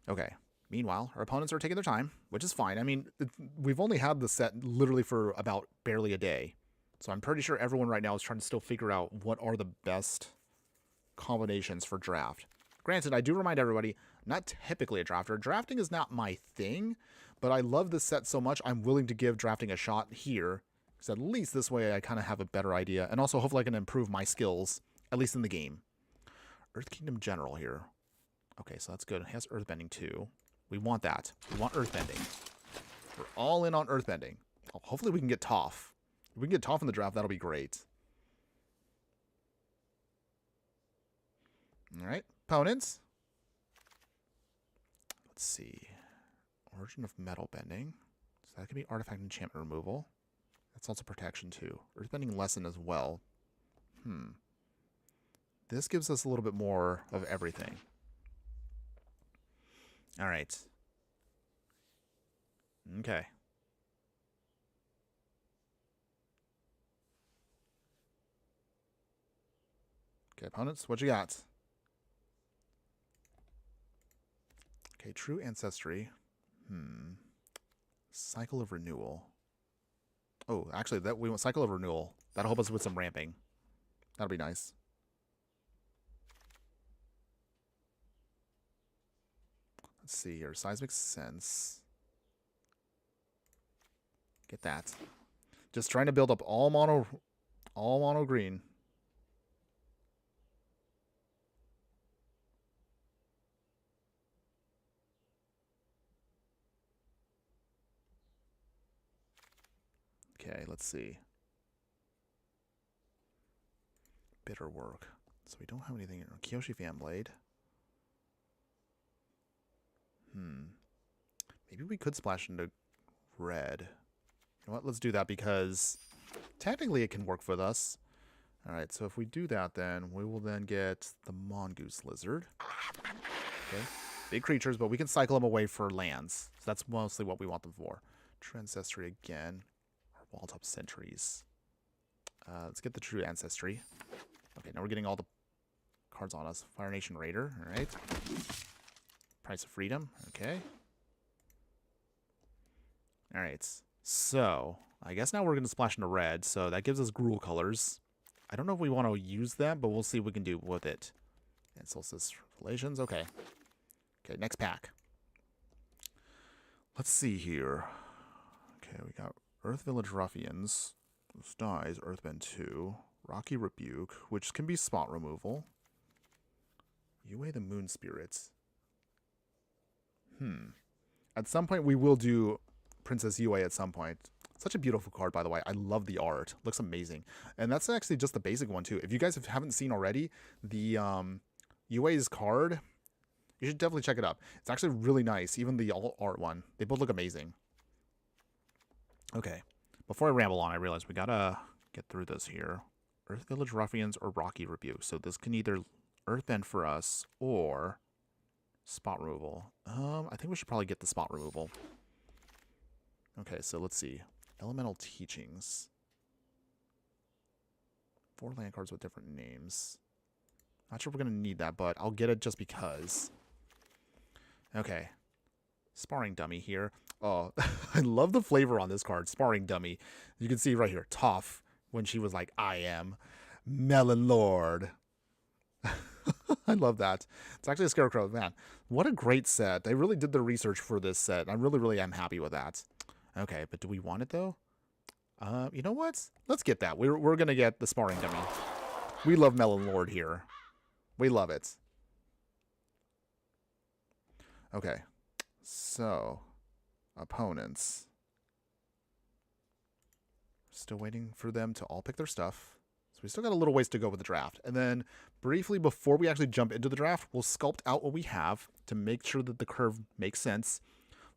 Okay. Meanwhile, our opponents are taking their time, which is fine. I mean, we've only had the set literally for about barely a day. So I'm pretty sure everyone right now is trying to still figure out what are the best combinations for draft. Granted, I do remind everybody, I'm not typically a drafter. Drafting is not my thing, but I love this set so much, I'm willing to give drafting a shot here. Because at least this way I kind of have a better idea. And also hopefully I can improve my skills, at least in the game. Earth Kingdom General here. Okay, so that's good. It has Earthbending too. We want that. We want Earthbending. We're all in on Earthbending. Oh, hopefully we can get Toph. If we can get Toph in the draft, that'll be great. Alright, opponents. Let's see. Origin of Metal Bending. So that could be Artifact Enchantment Removal. That's also protection too. Earthbending Lesson as well. This gives us a little bit more of everything. Alright. Okay. Okay, opponents, what you got? Okay, True Ancestry. Cycle of Renewal. Oh, actually, that we want Cycle of Renewal. That'll help us with some ramping. That'll be nice. Let's see here. Seismic Sense. Get that. Just trying to build up all mono green. Okay, let's see. Bitter Work. So we don't have anything. Kyoshi Fanblade. Maybe we could splash into red. You know what? Let's do that because technically it can work with us. Alright, so if we do that, then we will then get the Mongoose Lizard. Okay. Big creatures, but we can cycle them away for lands. So that's mostly what we want them for. True Ancestry again. Or Walltop Sentries. Let's get the True Ancestry. Okay, now we're getting all the cards on us. Fire Nation Raider. Alright. Price of Freedom. Okay. Alright. So, I guess now we're going to splash into red. So that gives us Gruul colors. I don't know if we want to use them, but we'll see what we can do with it. And Solstice Relations. Okay. Okay, next pack. Let's see here. Okay, we got Earth Village Ruffians. This dies, Earthbend 2. Rocky Rebuke, which can be spot removal. Yue the Moon Spirits. At some point, we will do Princess Yue at some point. Such a beautiful card, by the way. I love the art. Looks amazing. And that's actually just the basic one, too. If you guys haven't seen already, the Yue's card, you should definitely check it out. It's actually really nice. Even the alt-art one. They both look amazing. Okay. Before I ramble on, I realize we gotta get through this here. Earth Village Ruffians or Rocky Rebuke. So this can either Earthbend for us or spot removal. I think we should probably get the spot removal. Okay, so let's see. Elemental Teachings. 4 land cards with different names. Not sure we're going to need that, but I'll get it just because. Okay. Sparring Dummy here. Oh, I love the flavor on this card. Sparring Dummy. You can see right here. Toph, when she was like, I am Melon Lord. I love that. It's actually a Scarecrow. Man, what a great set. They really did the research for this set. I really am happy with that. Okay, but do we want it, though? You know what? Let's get that. We're going to get the Sparring Dummy. We love Melon Lord here. We love it. Okay. So, opponents. Still waiting for them to all pick their stuff. So we still got a little ways to go with the draft. And then briefly before we actually jump into the draft, we'll sculpt out what we have to make sure that the curve makes sense.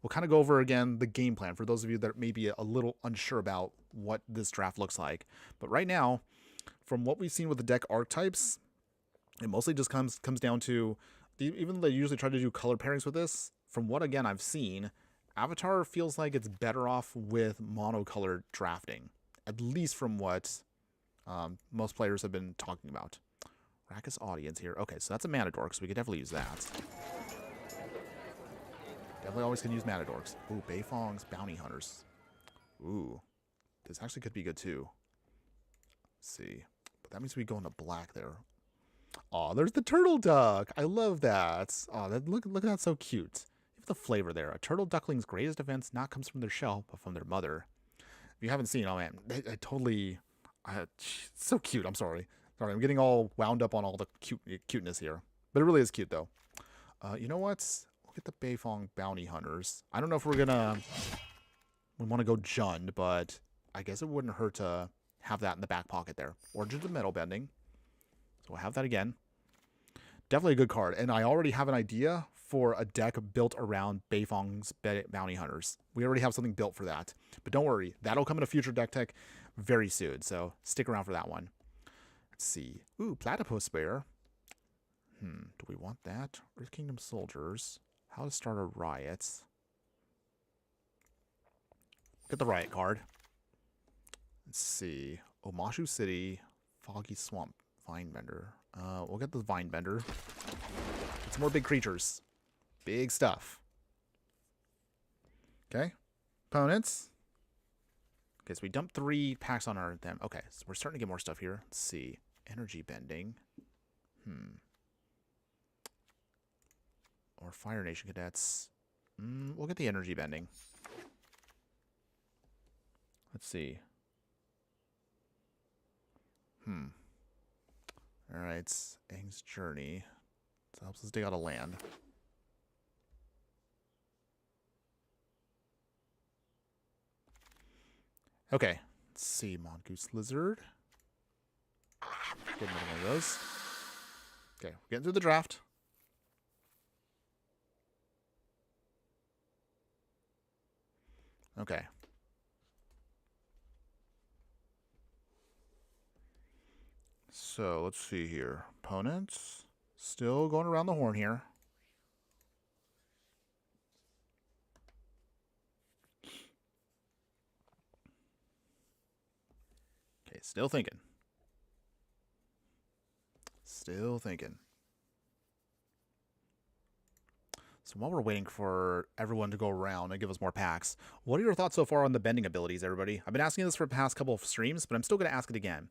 We'll kind of go over again the game plan for those of you that may be a little unsure about what this draft looks like. But right now, from what we've seen with the deck archetypes, it mostly just comes down to, even though they usually try to do color pairings with this, from what, again, I've seen, Avatar feels like it's better off with monocolored drafting, at least from what most players have been talking about. Rackus Audience here. Okay, so that's a Mana Dork, so we could definitely use that. Definitely always can use Mana Dorks. Ooh, Beifong's Bounty Hunters. Ooh, this actually could be good too. Let's see. But that means we go into black there. Oh, there's the turtle duck. I love that. Oh, look at that, so cute. You have the flavor there. A turtle duckling's greatest defense not comes from their shell, but from their mother. If you haven't seen, oh man, I totally, it's so cute. I'm sorry. I'm getting all wound up on all the cuteness here. But it really is cute though. You know what? We'll get the Beifong Bounty Hunters. I don't know if we want to go Jund, but I guess it wouldn't hurt to have that in the back pocket there. Or just the Metal Bending. So we'll have that again. Definitely a good card. And I already have an idea for a deck built around Beifong's Bounty Hunters. We already have something built for that. But don't worry, that'll come in a future deck tech very soon. So stick around for that one. Let's see. Ooh, Platypus Bear. Do we want that? Earth Kingdom Soldiers. How to start a riot. Get the riot card. Let's see. Omashu City. Foggy Swamp. Vinebender. We'll get the Vinebender. Get some more big creatures. Big stuff. Okay. Opponents. Okay, so we dumped 3 packs on them. Okay, so we're starting to get more stuff here. Let's see. Energy Bending. Or Fire Nation Cadets. We'll get the Energy Bending. Let's see. Alright. Aang's Journey. So it helps us dig out a land. Okay. Let's see. Mongoose Lizard. Get another one of those. Okay, we're getting through the draft. Okay. So let's see here. Opponents still going around the horn here. Okay, still thinking. Still thinking. So while we're waiting for everyone to go around and give us more packs, what are your thoughts so far on the bending abilities, everybody? I've been asking this for the past couple of streams, but I'm still going to ask it again.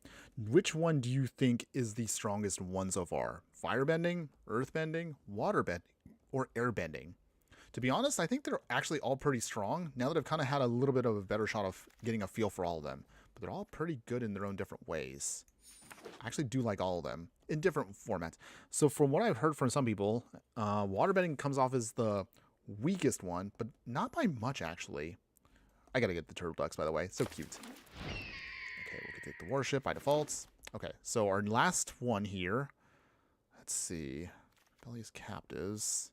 Which one do you think is the strongest one so far? Fire bending, earth bending, water bending, or air bending? To be honest, I think they're actually all pretty strong now that I've kind of had a little bit of a better shot of getting a feel for all of them. But but they're all pretty good in their own different ways. I actually do like all of them in different formats. So from what I've heard from some people, waterbending comes off as the weakest one, but not by much, actually. I gotta get the turtle ducks, by the way. So cute. Okay, we can take the warship by default. Okay, so our last one here. Let's see. Belly's captives.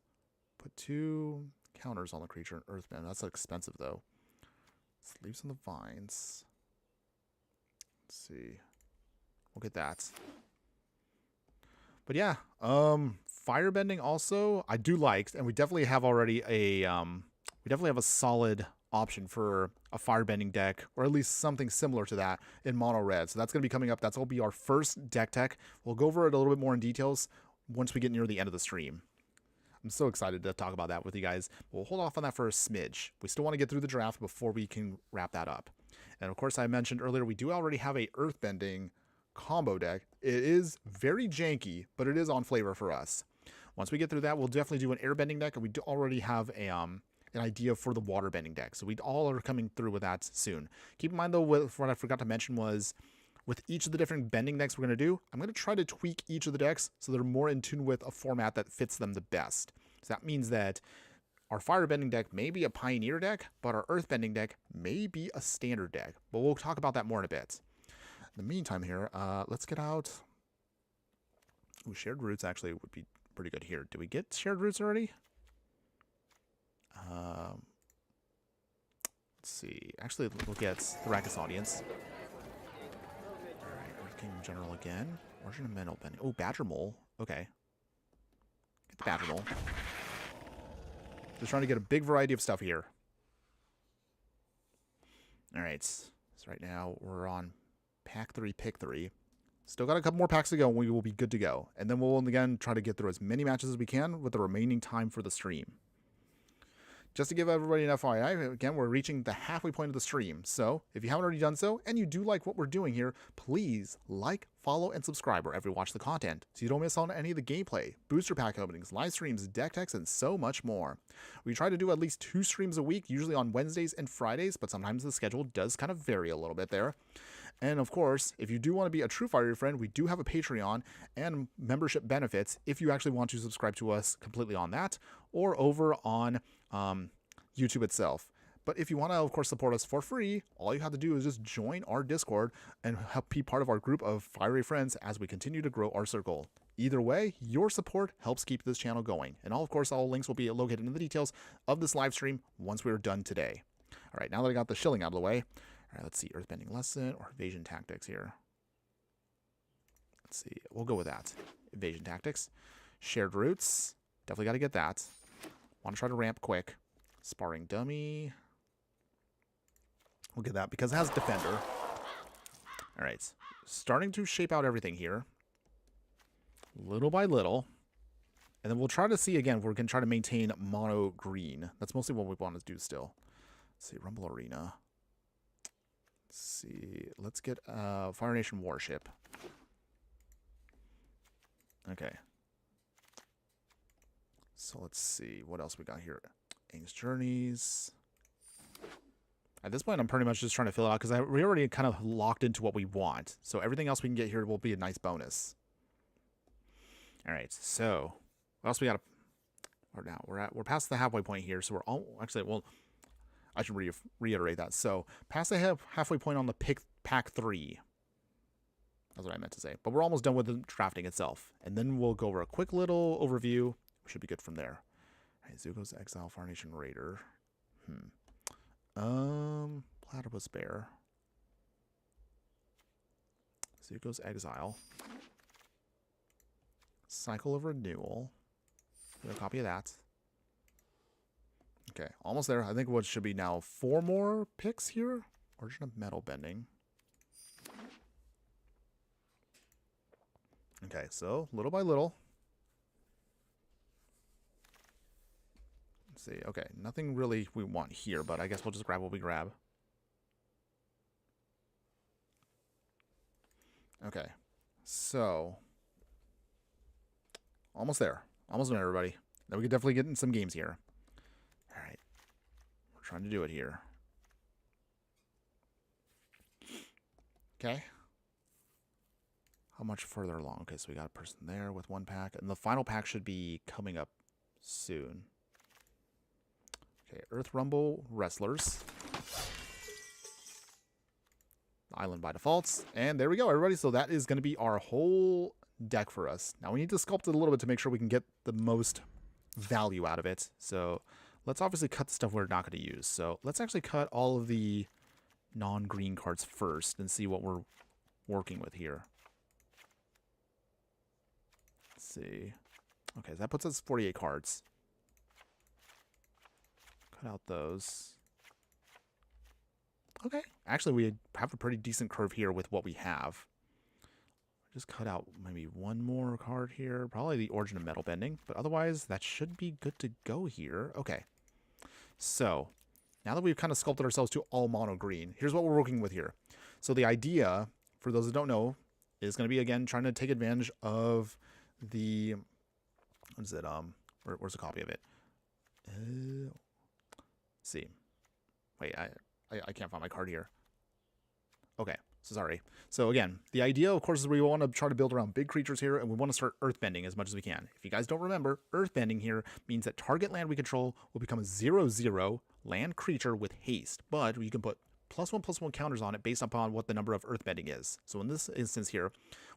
Put 2 counters on the creature and earthbend. That's expensive, though. Leaves on the vines. Let's see. We'll get that. But yeah, firebending also I do like, and we definitely have already a a solid option for a firebending deck, or at least something similar to that in mono red. So that's going to be coming up. That's going to be our first deck tech. We'll go over it a little bit more in details once we get near the end of the stream. I'm so excited to talk about that with you guys. We'll hold off on that for a smidge. We still want to get through the draft before we can wrap that up. And of course, I mentioned earlier, we do already have a earthbending combo deck. It is very janky, but it is on flavor for us. Once we get through that, we'll definitely do an airbending deck, and we do already have a an idea for the waterbending deck. So we all are coming through with that soon. Keep in mind, though, what I forgot to mention was, with each of the different bending decks we're going to do, I'm going to try to tweak each of the decks so they're more in tune with a format that fits them the best. So that means that our firebending deck may be a pioneer deck, but our earthbending deck may be a standard deck. But we'll talk about that more in a bit. In the meantime here, let's get out... Ooh, shared roots actually would be pretty good here. Did we get shared roots already? Let's see. Actually, we'll get the Rakkus Audience. Alright, Earth King General again. Origin of Mental Bending. Oh, Badger Mole. Okay. Get the Badger Mole. Just trying to get a big variety of stuff here. Alright. So right now, we're on Pack 3, Pick 3. Still got a couple more packs to go, and we will be good to go. And then we'll, again, try to get through as many matches as we can with the remaining time for the stream. Just to give everybody an FYI, again, we're reaching the halfway point of the stream. So if you haven't already done so, and you do like what we're doing here, please like, follow, and subscribe wherever you watch the content, so you don't miss on any of the gameplay, booster pack openings, live streams, deck techs, and so much more. We try to do at least 2 streams a week, usually on Wednesdays and Fridays, but sometimes the schedule does kind of vary a little bit there. And of course, if you do want to be a true Fiery friend, we do have a Patreon and membership benefits if you actually want to subscribe to us completely on that, or over on YouTube itself. But if you want to, of course, support us for free, all you have to do is just join our Discord and help be part of our group of Fiery friends as we continue to grow our circle. Either way, your support helps keep this channel going. And of course, all links will be located in the details of this live stream once we're done today. All right, now that I got the shilling out of the way, all right, let's see, Earthbending Lesson or Evasion Tactics here. Let's see, we'll go with that. Evasion Tactics. Shared Roots, definitely got to get that. Want to try to ramp quick. Sparring Dummy. We'll get that because it has Defender. All right, starting to shape out everything here. Little by little. And then we'll try to see, again, we're going to try to maintain mono green. That's mostly what we want to do still. Let's see, Rumble Arena. Let's see, let's get Fire Nation Warship. Okay. So let's see, what else we got here? Aang's Journeys. At this point, I'm pretty much just trying to fill it out because we already kind of locked into what we want. So everything else we can get here will be a nice bonus. All right, so what else we got? Now we're past the halfway point here, so we're all actually, well, I should reiterate that. So past the halfway point on the pack 3. That's what I meant to say. But we're almost done with the drafting itself, and then we'll go over a quick little overview. We should be good from there. All right, Zuko's Exile, Fire Nation Raider. Platypus Bear. Zuko's Exile. Cycle of Renewal. Get a copy of that. Okay, almost there. I think what should be now 4 more picks here. Origin of Metal Bending. Okay, so little by little. Let's see. Okay, nothing really we want here, but I guess we'll just grab what we grab. Okay, so almost there. Almost done, everybody. Then we could definitely get in some games here. All right, we're trying to do it here. Okay. How much further along? Okay, so we got a person there with 1 pack. And the final pack should be coming up soon. Okay, Earth Rumble Wrestlers. Island by default. And there we go, everybody. So that is going to be our whole deck for us. Now we need to sculpt it a little bit to make sure we can get the most value out of it. So let's obviously cut the stuff we're not going to use. So let's actually cut all of the non-green cards first and see what we're working with here. Let's see. Okay, so that puts us 48 cards. Cut out those. Okay. Actually, we have a pretty decent curve here with what we have. Just cut out maybe 1 more card here. Probably the Origin of Metal Bending. But otherwise, that should be good to go here. Okay. So, now that we've kind of sculpted ourselves to all mono green, here's what we're working with here. So the idea, for those that don't know, is going to be, again, trying to take advantage of the... What is it? Where's a copy of it? Let's see. Wait, I can't find my card here. Okay, so sorry. So again, the idea, of course, is we want to try to build around big creatures here, and we want to start earthbending as much as we can. If you guys don't remember, earthbending here means that target land we control will become a 0/0 land creature with haste, but you can put +1/+1 counters on it based upon what the number of earthbending is. So in this instance here,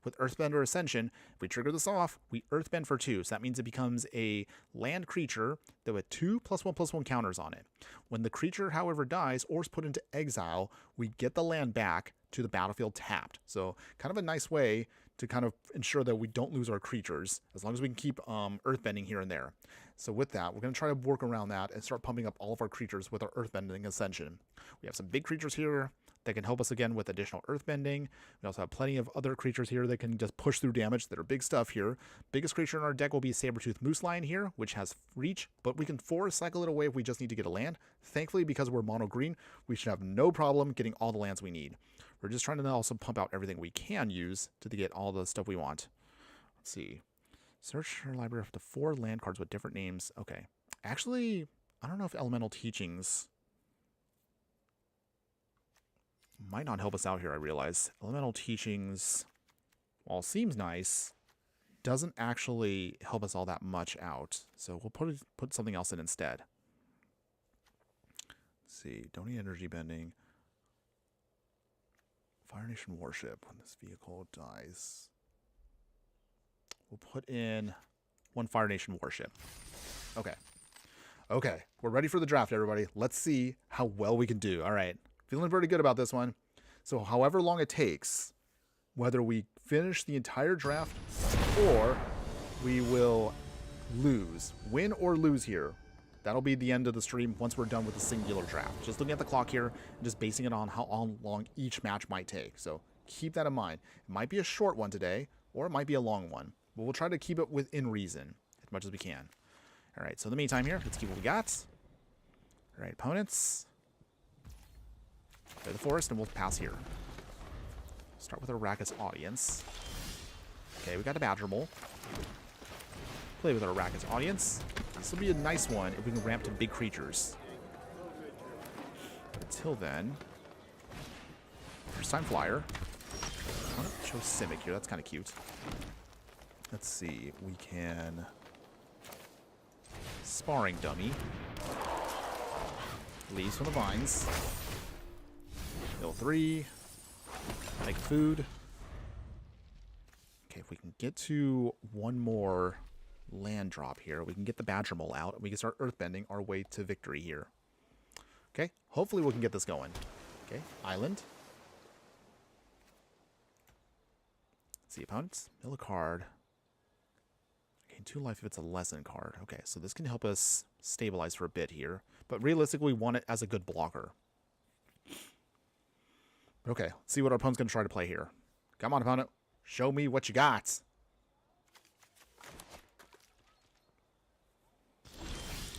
with Earthbender Ascension, if we trigger this off, we earthbend for 2. So that means it becomes a land creature that with 2 +1/+1 counters on it. When the creature, however, dies or is put into exile, we get the land back to the battlefield tapped. So kind of a nice way to kind of ensure that we don't lose our creatures, as long as we can keep earthbending here and there. So with that, we're going to try to work around that and start pumping up all of our creatures with our Earthbending Ascension. We have some big creatures here that can help us again with additional Earthbending. We also have plenty of other creatures here that can just push through damage that are big stuff here. Biggest creature in our deck will be Sabertooth Moose Lion here, which has reach, but we can force cycle it away if we just need to get a land. Thankfully, because we're mono green, we should have no problem getting all the lands we need. We're just trying to also pump out everything we can use to get all the stuff we want. Let's see. Search your library up to 4 land cards with different names. Okay. Actually, I don't know if Elemental Teachings might not help us out here, I realize. Elemental Teachings, while seems nice, doesn't actually help us all that much out. So we'll put something else in instead. Let's see. Donate Energy Bending. Fire Nation Warship. When this vehicle dies, we'll put in 1 Fire Nation Warship. Okay. Okay. We're ready for the draft, everybody. Let's see how well we can do. All right. Feeling pretty good about this one. So however long it takes, whether we finish the entire draft or we will lose, win or lose here, that'll be the end of the stream once we're done with the singular draft. Just looking at the clock here and just basing it on how long each match might take. So keep that in mind. It might be a short one today, or it might be a long one. But we'll try to keep it within reason as much as we can. All right, so in the meantime here, let's keep what we got. All right, opponents. Play the forest, and we'll pass here. Start with Arrakis Audience. Okay, we got a Badger Mole. Play with our Arrakis Audience. This will be a nice one if we can ramp to big creatures. But until then, first time flyer. I want to show Simic here. That's kind of cute. Let's see. We can Sparring Dummy. Leaves from the Vines. Mill 3. Make food. Okay, if we can get to 1 more land drop here, we can get the Badger Mole out, and we can start earthbending our way to victory here. Okay, hopefully we can get this going. Okay, Island. Let's see, opponents. Mill a card. Gain 2 life if it's a lesson card. Okay, so this can help us stabilize for a bit here, but realistically we want it as a good blocker. Okay, let's see what our opponent's going to try to play here. Come on, opponent. Show me what you got.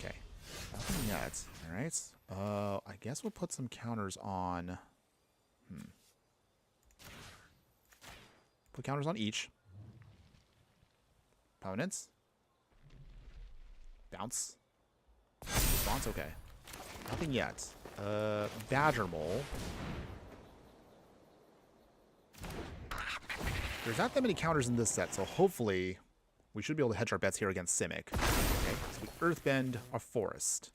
Okay. Nothing yet. Alright. I guess we'll put some counters on... Put counters on each. Opponents. Bounce. Response, okay. Nothing yet. Badger Mole. There's not that many counters in this set, so hopefully we should be able to hedge our bets here against Simic. Okay, so we Earthbend our Forest.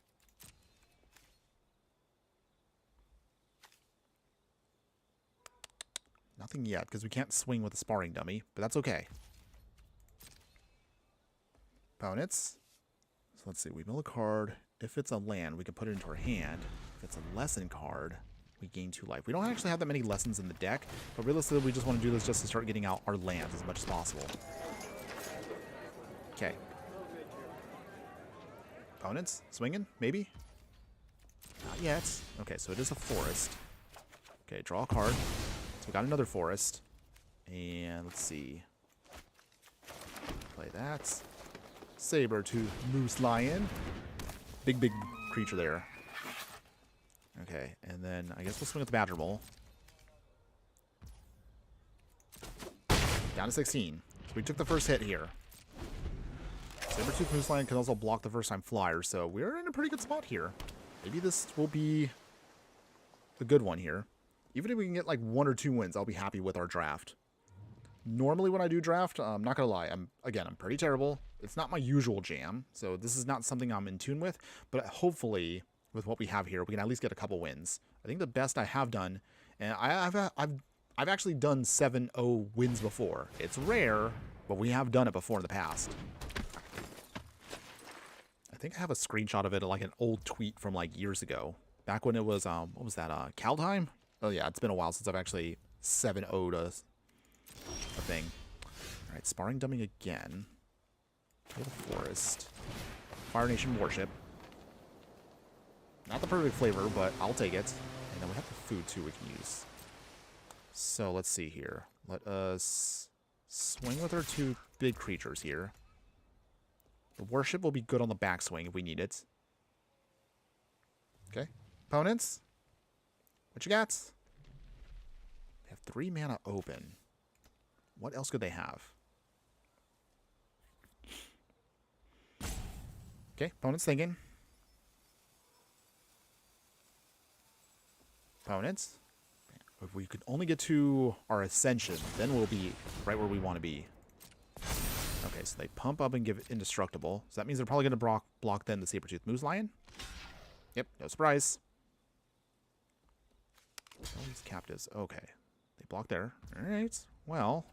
Nothing yet, because we can't swing with a Sparring Dummy, but that's okay. Opponents. So let's see, we mill a card. If it's a land, we can put it into our hand. If it's a lesson card, we gain 2 life. We don't actually have that many lessons in the deck, but realistically, we just want to do this just to start getting out our lands as much as possible. Okay. Opponents? Swinging? Maybe? Not yet. Okay, so it is a forest. Okay, draw a card. So we got another forest. And let's see. Play that. Saber-tooth Moose Lion. Big creature there. Okay, and then I guess we'll swing with the Badger Mole. Down to 16. So we took the first hit here. Saber-tooth Moose Lion can also block the first time flyer, so we're in a pretty good spot here. Maybe this will be a good one here. Even if we can get like 1 or 2 wins, I'll be happy with our draft. Normally when I do draft, I'm not going to lie, I'm pretty terrible. It's not my usual jam, so this is not something I'm in tune with, but hopefully with what we have here, we can at least get a couple wins. I think the best I have done, and I've actually done 7-0 wins before. It's rare, but we have done it before in the past. I think I have a screenshot of it, like an old tweet from like years ago. Back when it was, what was that, Kaldheim? Oh yeah, it's been a while since I've actually 7-0'd a thing. Alright, Sparring Dummy again. Play the Forest. Fire Nation Warship. Not the perfect flavor, but I'll take it. And then we have the food too we can use. So let's see here. Let us swing with our 2 big creatures here. The Warship will be good on the backswing if we need it. Okay. Opponents? What you got? They have 3 mana open. What else could they have? Okay, opponents thinking. Opponents. If we could only get to our Ascension, then we'll be right where we want to be. Okay, so they pump up and give Indestructible. So that means they're probably going to block then the Saber-tooth Moose Lion. Yep, no surprise. All these captives. Okay. They block there. Alright. Well.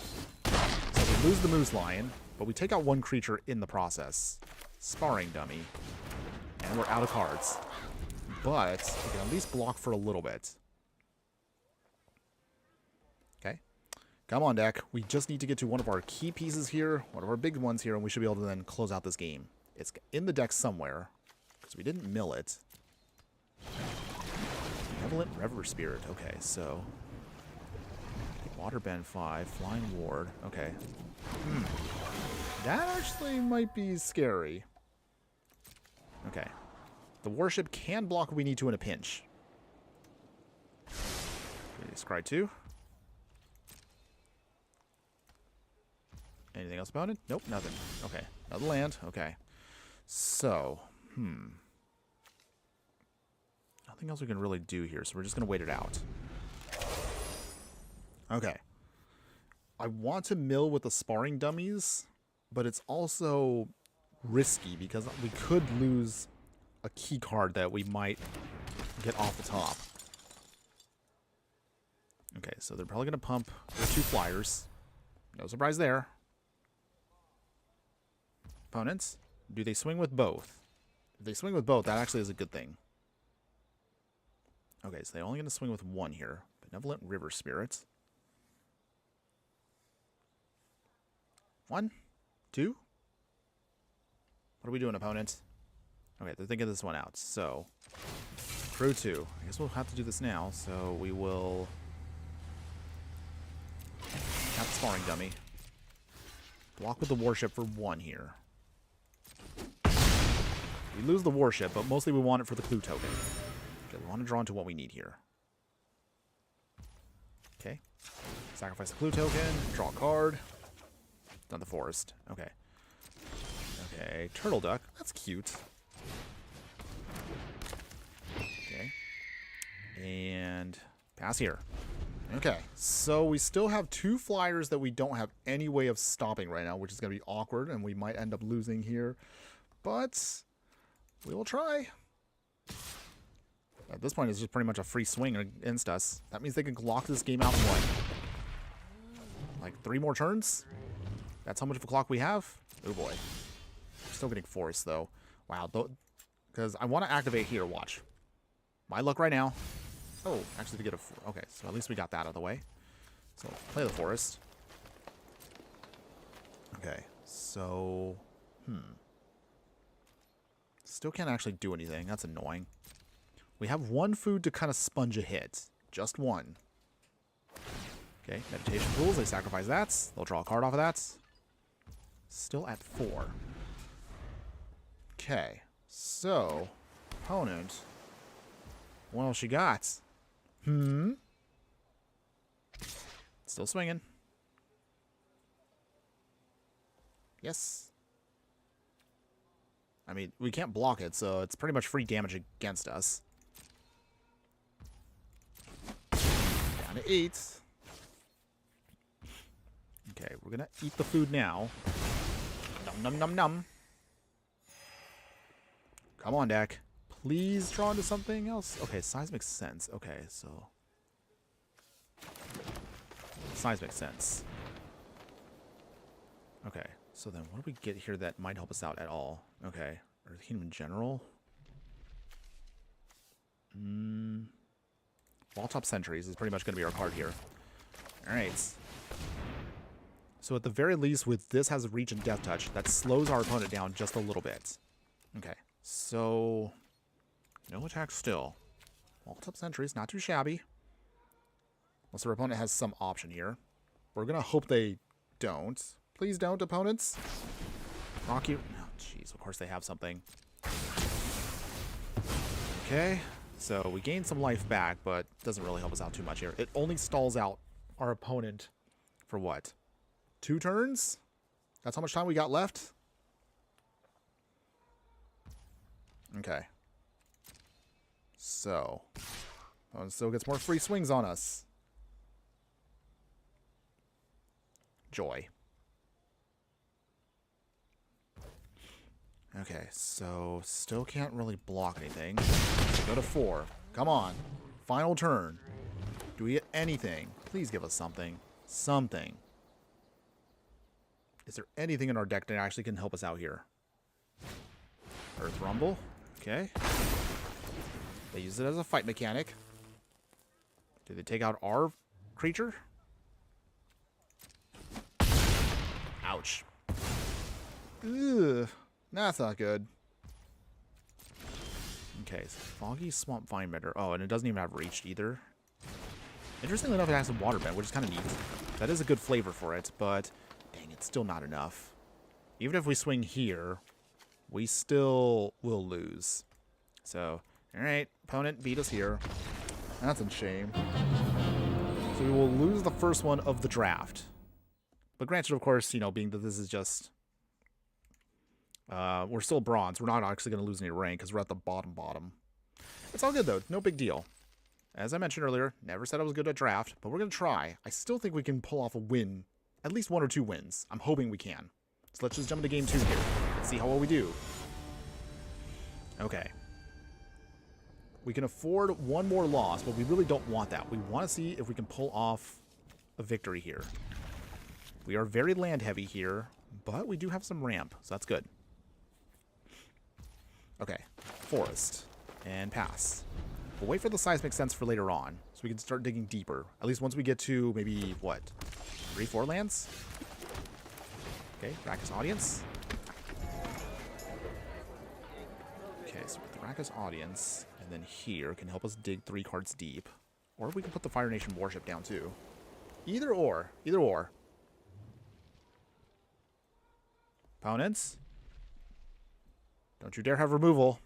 So we lose the Moose Lion, but we take out 1 creature in the process. Sparring Dummy. And we're out of cards. But we can at least block for a little bit. Okay. Come on, deck. We just need to get to one of our key pieces here, one of our big ones here, and we should be able to then close out this game. It's in the deck somewhere, because we didn't mill it. Benevolent Rever Spirit. Okay, so Waterbend 5, Flying Ward. Okay. That actually might be scary. Okay. The Warship can block what we need to in a pinch. Okay, Scry 2. Anything else about it? Nope, nothing. Okay. Another land. Okay. So, nothing else we can really do here, so we're just going to wait it out. Okay. I want to mill with the Sparring Dummies, but it's also risky because we could lose a key card that we might get off the top. Okay, so they're probably going to pump their 2 flyers. No surprise there. Opponents, do they swing with both? If they swing with both, that actually is a good thing. Okay, so they're only going to swing with 1 here. Benevolent River Spirits. 1, 2. What are we doing, opponent? Okay, they're thinking this one out. So, crew 2. I guess we'll have to do this now. So we will tap the Sparring Dummy. Block with the Warship for 1 here. We lose the Warship, but mostly we want it for the clue token. Okay, we want to draw into what we need here. Okay. Sacrifice the clue token, draw a card. Done the forest. Okay. Okay, Turtle Duck. That's cute. Okay. And Pass here. Okay, so we still have 2 flyers that we don't have any way of stopping right now, which is going to be awkward, and we might end up losing here. But we will try. At this point, it's just pretty much a free swing against us. That means they can lock this game out in what? Like 3 more turns? That's how much of a clock we have? Oh boy. Still getting forced, though. Wow, because I want to activate here, watch. My luck right now. Oh, actually to get a... Okay, so at least we got that out of the way. So, play the forest. Okay, so... Still can't actually do anything. That's annoying. We have 1 food to kind of sponge a hit. Just 1. Okay, meditation pools. They sacrifice that. They'll draw a card off of that. Still at 4. Okay, so... Opponent... What else you got? Still swinging. Yes. I mean, we can't block it, so it's pretty much free damage against us. Down to 8. Okay, we're gonna eat the food now. Num num num num. Come on, deck. Please draw into something else. Okay, size makes sense. Okay, so... Size makes sense. Okay, so then what do we get here that might help us out at all? Okay, Earth Kingdom in general? Wall-top Sentries is pretty much going to be our card here. Alright. So at the very least, with this has a reach and death touch, that slows our opponent down just a little bit. Okay, so... No attack still. Wall-top Sentries, not too shabby. Unless our opponent has some option here. We're going to hope they don't. Please don't, opponents. Rock you. Oh, jeez, of course they have something. Okay, so we gained some life back, but doesn't really help us out too much here. It only stalls out our opponent for what? 2 turns? That's how much time we got left? Okay. So, opponent still gets more free swings on us. Joy. Okay, so still can't really block anything. Go to 4. Come on. Final turn. Do we get anything? Please give us something. Something. Is there anything in our deck that actually can help us out here? Earth Rumble. Okay. They use it as a fight mechanic. Do they take out our creature? Ouch. Ugh. That's not good. Okay, so Foggy Swamp Vine Bender. Oh, and it doesn't even have reach either. Interestingly enough, it has some Water Bend, which is kind of neat. That is a good flavor for it, but dang, it's still not enough. Even if we swing here, we still will lose. So, alright, opponent beat us here. That's a shame. So we will lose the first one of the draft. But granted, of course, you know, being that this is just... we're still bronze. We're not actually going to lose any rank because we're at the bottom. It's all good, though. No big deal. As I mentioned earlier, never said I was good at draft, but we're going to try. I still think we can pull off a win. At least 1 or 2 wins. I'm hoping we can. So let's just jump into game 2 here. Let's see how well we do. Okay. We can afford 1 more loss, but we really don't want that. We want to see if we can pull off a victory here. We are very land heavy here, but we do have some ramp, so that's good. Okay, forest, and pass. We'll wait for the seismic sense for later on, so we can start digging deeper. At least once we get to maybe, what, 3-4 lands? Okay, Rakkus Audience. Okay, so with the Rakkus Audience, and then here can help us dig 3 cards deep. Or we can put the Fire Nation Warship down too. Either or. Either or. Opponents? Don't you dare have removal.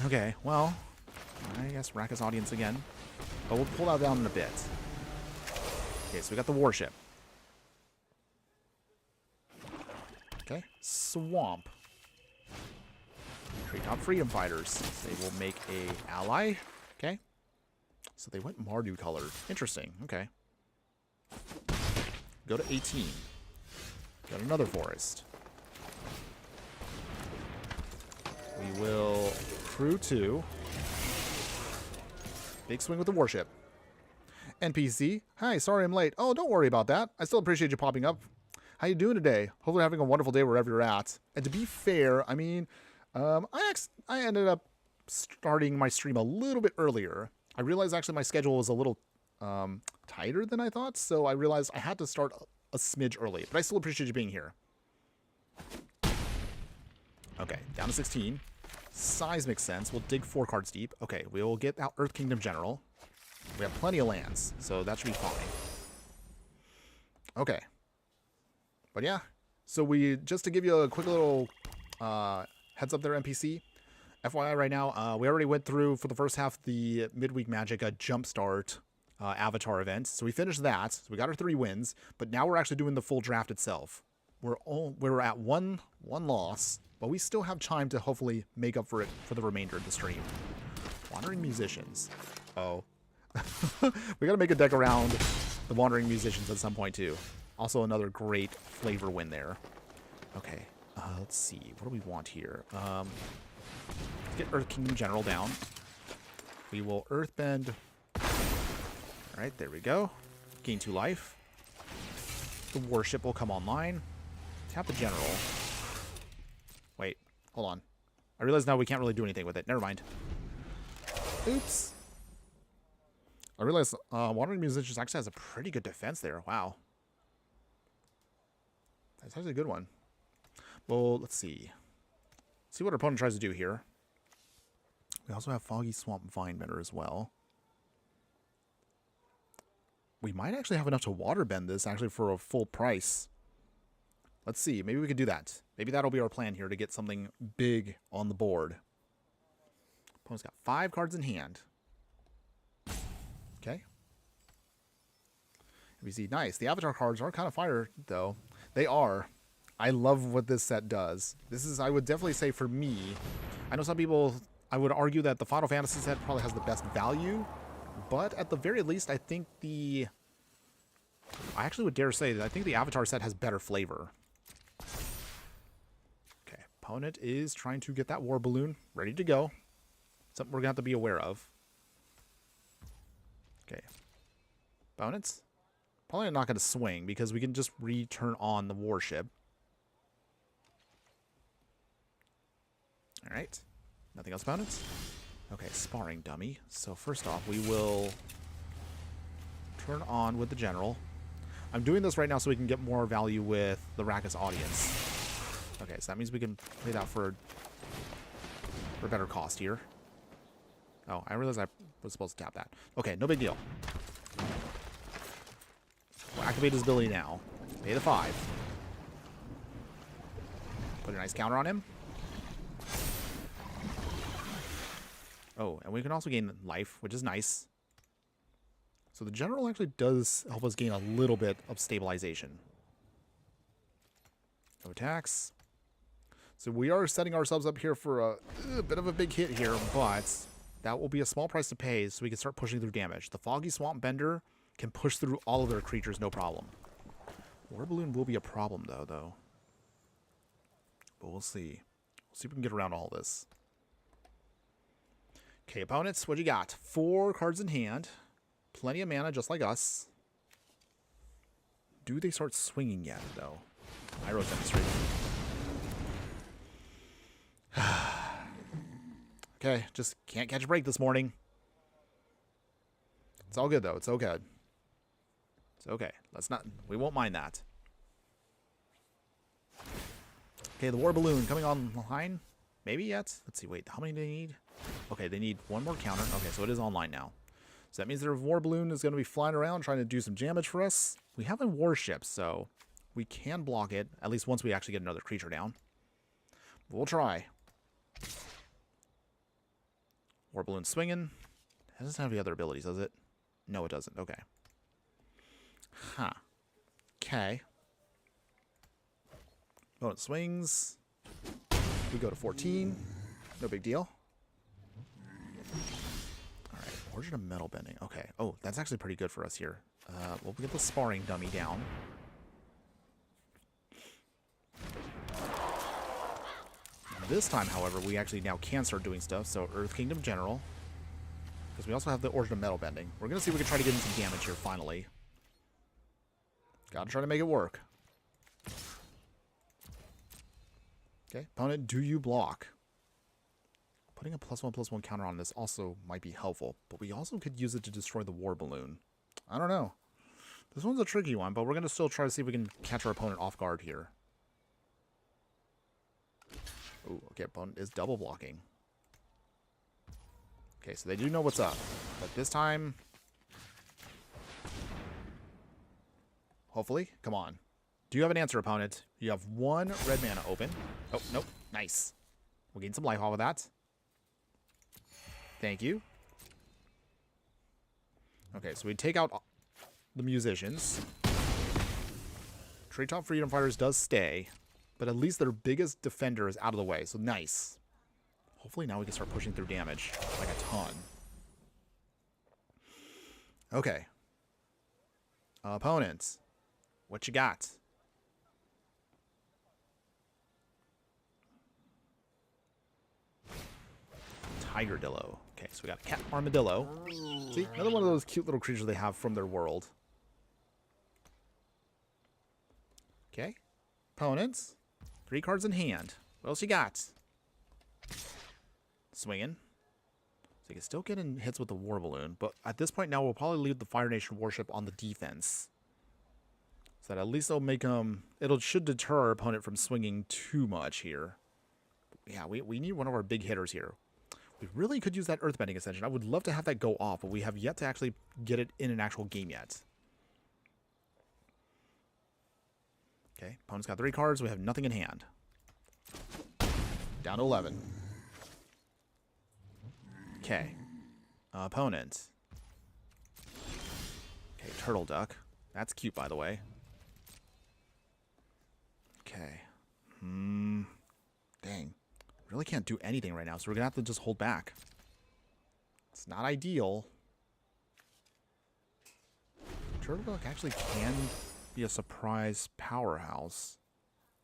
Okay, well, I guess Rakkus Audience again. But we'll pull that down in a bit. Okay, so we got the Warship. Okay, Swamp. Treetop Freedom Fighters. They will make a ally. Okay. So they went Mardu colored. Interesting. Okay. Go to 18. Got another forest. We will crew 2. Big swing with the warship. NPC. Hi, sorry I'm late. Oh, don't worry about that. I still appreciate you popping up. How you doing today? Hopefully having a wonderful day wherever you're at. And to be fair, I mean, I ended up starting my stream a little bit earlier. I realized actually my schedule was a little tighter than I thought, so I realized I had to start a smidge early. But I still appreciate you being here. Okay, down to 16. Size makes sense. We'll dig 4 cards deep. Okay, we will get out Earth Kingdom General. We have plenty of lands, so that should be fine. Okay. But yeah, so we, just to give you a quick little heads up there, NPC. FYI right now, we already went through, for the first half, the Midweek Magic Jumpstart Avatar event. So we finished that. So we got our 3 wins, but now we're actually doing the full draft itself. We're at one loss, but we still have time to hopefully make up for it for the remainder of the stream. Wandering Musicians. Oh. We gotta make a deck around the Wandering Musicians at some point too. Also another great flavor win there. Okay, let's see. What do we want here? Let's get Earth Kingdom General down. We will Earthbend. Alright, there we go. Gain 2 life. The Warship will come online. Tap the General. Wait, hold on. I realize now we can't really do anything with it. Never mind. Oops. I realize Wandering Musicians actually has a pretty good defense there. Wow. That's actually a good one. Well, let's see. See what our opponent tries to do here. We also have Foggy Swamp Vinebender as well. We might actually have enough to waterbend this actually for a full price. Let's see. Maybe we could do that. Maybe that'll be our plan here to get something big on the board. Opponent's got 5 cards in hand. Okay. We see, nice. The Avatar cards are kind of fire, though. They are. I love what this set does. This is, I would definitely say for me, I know some people, I would argue that the Final Fantasy set probably has the best value, but at the very least, I think I actually would dare say that I think the Avatar set has better flavor. Okay, opponent is trying to get that War Balloon ready to go. Something we're going to have to be aware of. Okay. Opponents? Probably not going to swing because we can just return on the warship. Alright. Nothing else, opponents? Okay, sparring dummy. So first off, we will turn on with the general. I'm doing this right now so we can get more value with the Rakus audience. Okay, so that means we can play that for a better cost here. Oh, I realized I was supposed to tap that. Okay, no big deal. We'll activate his ability now. Pay the 5. Put a nice counter on him. Oh, and we can also gain life, which is nice. So the general actually does help us gain a little bit of stabilization. No attacks. So we are setting ourselves up here for a bit of a big hit here, but that will be a small price to pay so we can start pushing through damage. The Foggy Swamp Bender can push through all of their creatures, no problem. War Balloon will be a problem, though. But we'll see. We'll see if we can get around all this. Okay, opponents, what you got? 4 cards in hand. Plenty of mana, just like us. Do they start swinging yet, though? Iroh demonstrating. Okay, just can't catch a break this morning. It's all good, though. It's okay. It's okay. Let's not... We won't mind that. Okay, the War Balloon coming online. Maybe yet? Let's see. Wait, how many do they need? Okay, they need 1 more counter. Okay, so it is online now. So that means their War Balloon is going to be flying around trying to do some damage for us. We have a warship, so we can block it, at least once we actually get another creature down. But we'll try. War Balloon swinging. It doesn't have any other abilities, does it? No, it doesn't. Okay. Huh. Okay. Opponent swings. We go to 14. No big deal. Alright, Origin of Metal Bending. Okay. Oh, that's actually pretty good for us here. Well, we get the Sparring Dummy down. This time, however, we actually now can start doing stuff. So, Earth Kingdom General. Because we also have the Origin of Metal Bending. We're going to see if we can try to get in some damage here, finally. Gotta try to make it work. Okay, opponent, do you block? Putting a +1/+1 counter on this also might be helpful. But we also could use it to destroy the War Balloon. I don't know. This one's a tricky one, but we're going to still try to see if we can catch our opponent off guard here. Ooh, okay, opponent is double blocking. Okay, so they do know what's up. But this time... Hopefully. Come on. Do you have an answer, opponent? You have 1 red mana open. Oh, nope. Nice. We'll gain some life off of that. Thank you. Okay, so we take out the musicians. Treetop Freedom Fighters does stay. But at least their biggest defender is out of the way, so nice. Hopefully now we can start pushing through damage, like a ton. Okay. Opponents, what you got? Tiger Dillo. Okay, so we got a cat armadillo. See, another one of those cute little creatures they have from their world. Okay. Opponents. 3 cards in hand. What else you got? Swinging. So you can still get in hits with the War Balloon, but at this point now we'll probably leave the Fire Nation Warship on the defense. So that at least it'll make them... should deter our opponent from swinging too much here. Yeah, we need one of our big hitters here. We really could use that Earthbending Ascension. I would love to have that go off, but we have yet to actually get it in an actual game yet. Okay, opponent's got 3 cards. We have nothing in hand. Down to 11. Okay. Opponent. Okay, Turtle Duck. That's cute, by the way. Okay. Dang. Really can't do anything right now, so we're going to have to just hold back. It's not ideal. Turtle Duck actually can be a surprise powerhouse.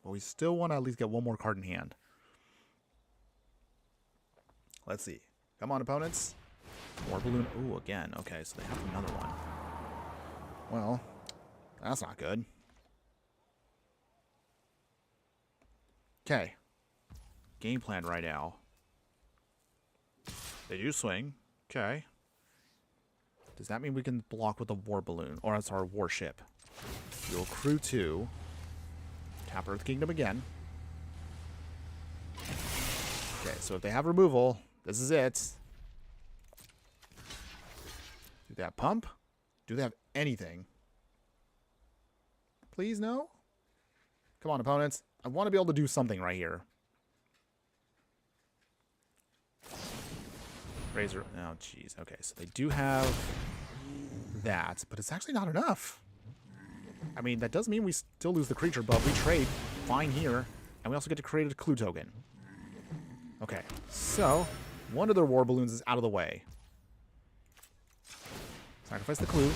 But we still want to at least get 1 more card in hand. Let's see. Come on, opponents. War Balloon. Ooh, again. Okay, so they have another one. Well, that's not good. Okay. Game plan right now. They do swing. Okay. Does that mean we can block with a War Balloon? Or that's our warship. We'll crew 2. Tap Earth Kingdom again. Okay, so if they have removal, this is it. Do they have pump? Do they have anything? Please, no? Come on, opponents. I want to be able to do something right here. Razor. Oh, jeez. Okay, so they do have that, but it's actually not enough. I mean, that does mean we still lose the creature, but we trade fine here, and we also get to create a clue token. Okay, so one of their War Balloons is out of the way. Sacrifice the clue.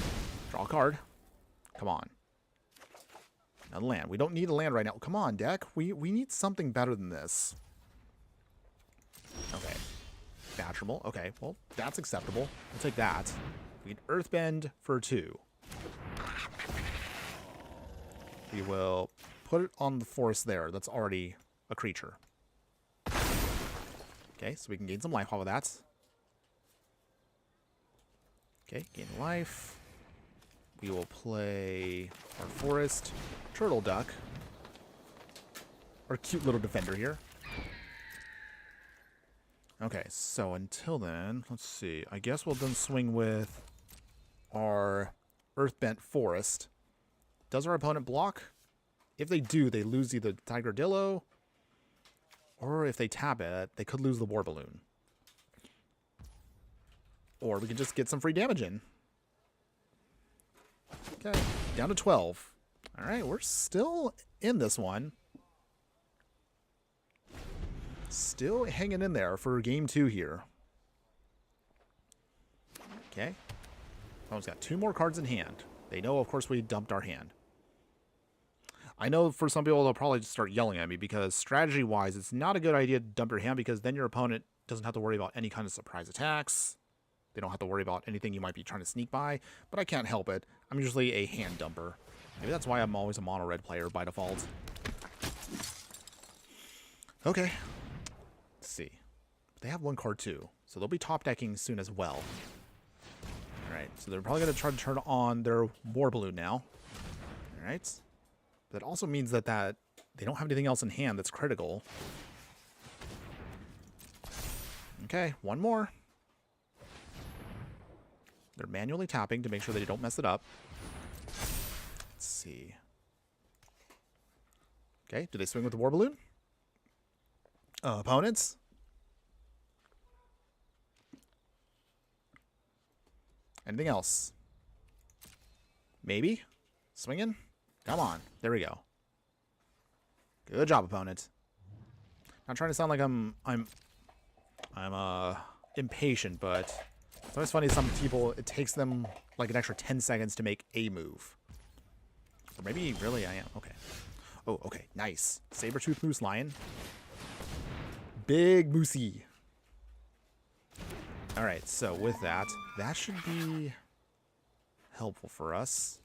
Draw a card. Come on. Another land. We don't need a land right now. Come on, deck. We need something better than this. Okay. Natural. Okay, well, that's acceptable. We'll take that. We can Earthbend for 2. We will put it on the forest there. That's already a creature. Okay, so we can gain some life off of that. Okay, gain life. We will play our forest, Turtle Duck. Our cute little defender here. Okay, so until then, let's see. I guess we'll then swing with our Earthbent Forest. Does our opponent block? If they do, they lose either Tiger Dillo, or if they tap it, they could lose the War Balloon. Or we can just get some free damage in. Okay, down to 12. All right, we're still in this one. Still hanging in there for game 2 here. Okay. Opponent's got 2 more cards in hand. They know, of course, we dumped our hand. I know for some people, they'll probably just start yelling at me because strategy-wise, it's not a good idea to dump your hand because then your opponent doesn't have to worry about any kind of surprise attacks. They don't have to worry about anything you might be trying to sneak by, but I can't help it. I'm usually a hand dumper. Maybe that's why I'm always a mono-red player by default. Okay. Let's see. They have 1 card too, so they'll be top decking soon as well. Alright, so they're probably going to try to turn on their War Balloon now. Alright. That also means that they don't have anything else in hand that's critical. Okay, 1 more. They're manually tapping to make sure they don't mess it up. Let's see. Okay, do they swing with the War Balloon? Opponents? Anything else? Maybe? Swinging? Come on. There we go. Good job, opponent. Not trying to sound like I'm impatient, but it's always funny some people, it takes them like an extra 10 seconds to make a move. Or maybe really I am. Okay. Oh, okay. Nice. Saber-tooth Moose Lion. Big Moosey. Alright, so with that should be helpful for us.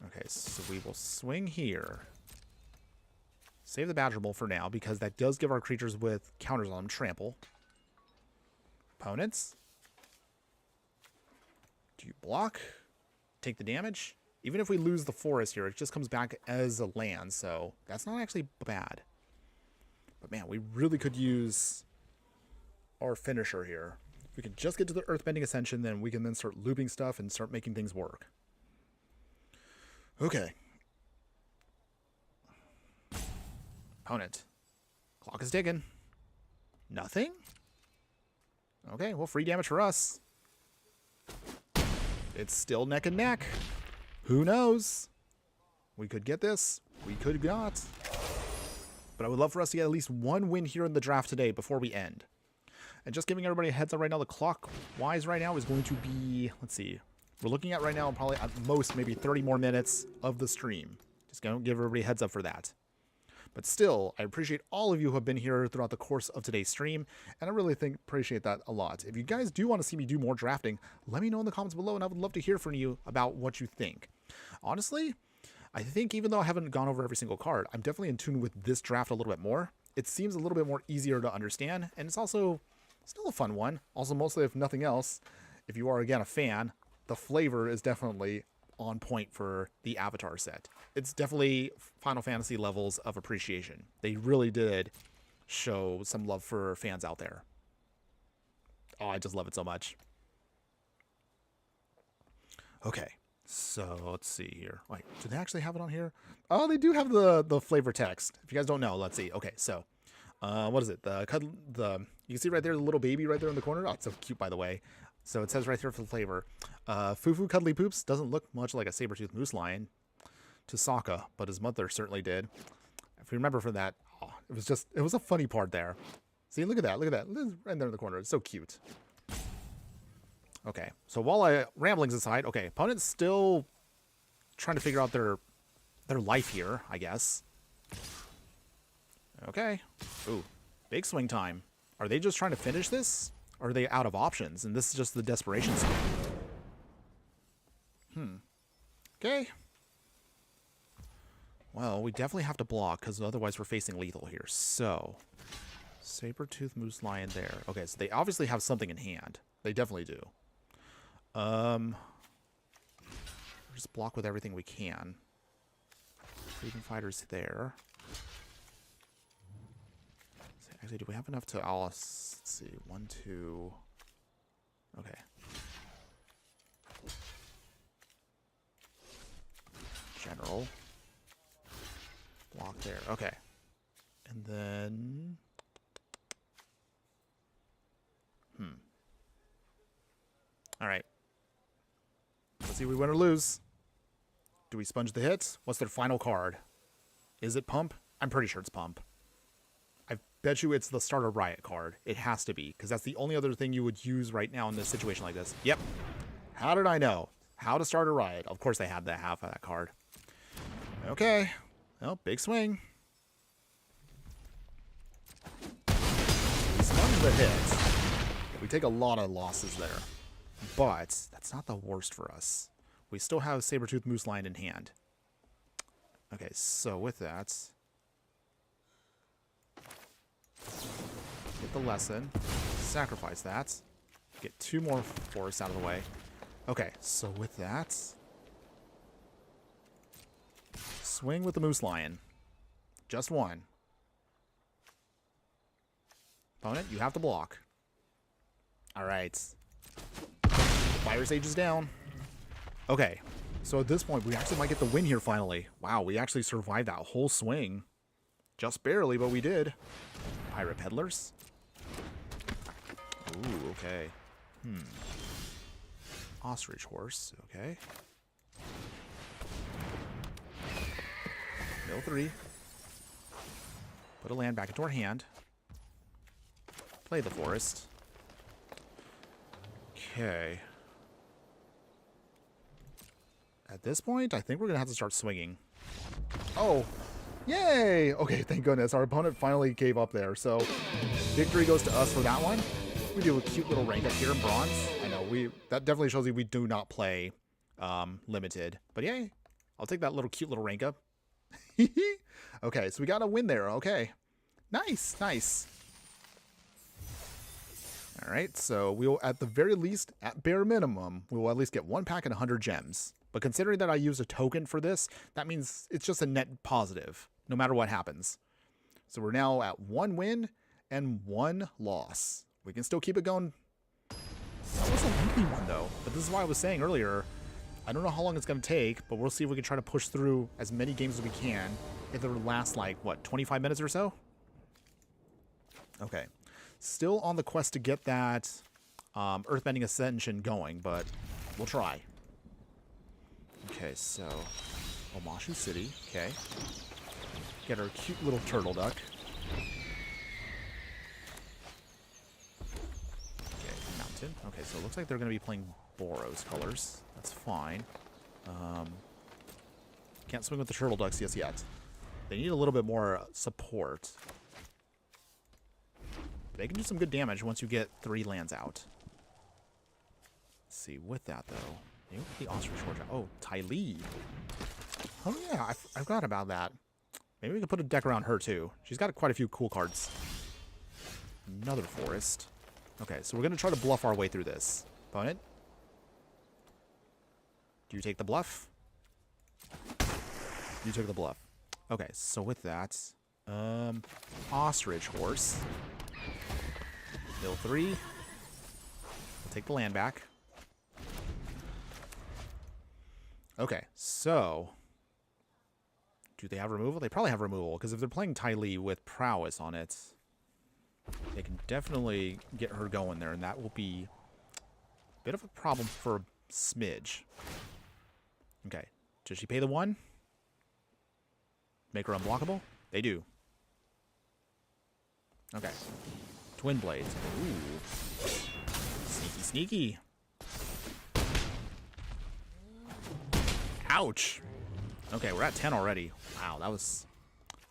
Okay, so we will swing here. Save the Badger Bowl for now, because that does give our creatures with counters on them trample. Opponents. Do you block? Take the damage? Even if we lose the forest here, it just comes back as a land, so that's not actually bad. But man, we really could use our finisher here. If we can just get to the Earthbending Ascension, then we can then start looping stuff and start making things work. Okay. Opponent. Clock is ticking. Nothing? Okay, well, free damage for us. It's still neck and neck. Who knows? We could get this. We could not. But I would love for us to get at least 1 win here in the draft today before we end. And just giving everybody a heads up right now, the clock-wise right now is going to be, let's see, we're looking at right now probably at most maybe 30 more minutes of the stream. Just going to give everybody a heads up for that. But still, I appreciate all of you who have been here throughout the course of today's stream, and I really appreciate that a lot. If you guys do want to see me do more drafting, let me know in the comments below, and I would love to hear from you about what you think. Honestly, I think even though I haven't gone over every single card, I'm definitely in tune with this draft a little bit more. It seems a little bit more easier to understand, and it's also still a fun one. Also, mostly, if nothing else, if you are, again, a fan, the flavor is definitely on point for the Avatar set. It's definitely Final Fantasy levels of appreciation. They really did show some love for fans out there. Oh, I just love it so much. Okay, so let's see here. Wait, do they actually have it on here? Oh, they do have the flavor text. If you guys don't know, let's see. Okay, so what is it? You can see right there the little baby right there in the corner. Oh, it's so cute, by the way. So it says right there for the flavor. Fufu Cuddly Poops doesn't look much like a saber-toothed moose lion to Sokka, but his mother certainly did. If you remember from that, oh, it was a funny part there. See, look at that, right there in the corner. It's so cute. Okay, so while ramblings aside, okay, opponent's still trying to figure out their life here, I guess. Okay. Ooh, big swing time. Are they just trying to finish this? Or are they out of options? And this is just the desperation swing. Okay. Well, we definitely have to block, because otherwise we're facing lethal here. So, saber-tooth moose lion there. Okay, so they obviously have something in hand. They definitely do. Just block with everything we can. Freedom fighters there. Actually, do we have enough to... let's see. 1, 2... Okay. General. Block there. Okay. And then... Alright. Let's see if we win or lose. Do we sponge the hit? What's their final card? Is it Pump? I'm pretty sure it's Pump. bet you it's the starter riot card. It has to be, because that's the only other thing you would use right now in this situation like this. Yep. How did I know? How to start a riot. Of course they had that half of that card. Okay. Well, big swing. We spun the hit. We take a lot of losses there. But that's not the worst for us. We still have Sabertooth Moose Lion in hand. Okay, so with that, get the lesson, sacrifice that, get 2 more forests out of the way. Okay, so with that, swing with the Moose Lion. Just 1. Opponent, you have to block. Alright. Fire Sage is down. Okay, so at this point, we actually might get the win here finally. Wow, we actually survived that whole swing. Just barely, but we did. Pirate Peddlers. Ooh, okay. Ostrich Horse, okay. Mill 3. Put a land back into our hand. Play the forest. Okay. At this point, I think we're going to have to start swinging. Oh, yay! Okay, thank goodness. Our opponent finally gave up there. So, victory goes to us for that one. We do a cute little rank up here in bronze. I know, that definitely shows you we do not play limited. But yay, I'll take that cute little rank up. Okay, so we got a win there. Okay. Nice, nice. All right, so we'll, at the very least, at bare minimum, we will at least get 1 pack and 100 gems. But considering that I used a token for this, that means it's just a net positive, no matter what happens. So we're now at 1 win and 1 loss. We can still keep it going. That was a lengthy one, though. But this is why I was saying earlier, I don't know how long it's going to take, but we'll see if we can try to push through as many games as we can. If it lasts, like, what, 25 minutes or so? Okay. Still on the quest to get that Earthbending Ascension going, but we'll try. Okay, so Omashu City, okay. Get our cute little turtle duck. Okay, mountain. Okay, so it looks like they're going to be playing Boros colors. That's fine. Can't swing with the turtle ducks just yet. They need a little bit more support. They can do some good damage once you get 3 lands out. Let's see, with that though. Maybe the Ostrich Horse. Oh, Ty Lee. Oh yeah, I forgot about that. Maybe we can put a deck around her too. She's got quite a few cool cards. Another forest. Okay, so we're going to try to bluff our way through this. Opponent? Do you take the bluff? You took the bluff. Okay, so with that, Ostrich Horse. Mill 3. We'll take the land back. Okay, so do they have removal? They probably have removal, because if they're playing Ty Lee with prowess on it, they can definitely get her going there, and that will be a bit of a problem for a smidge. Okay, does she pay the 1? Make her unblockable? They do. Okay. Twin Blades. Ooh. Sneaky, sneaky. Ouch. Okay, we're at 10 already. Wow, that was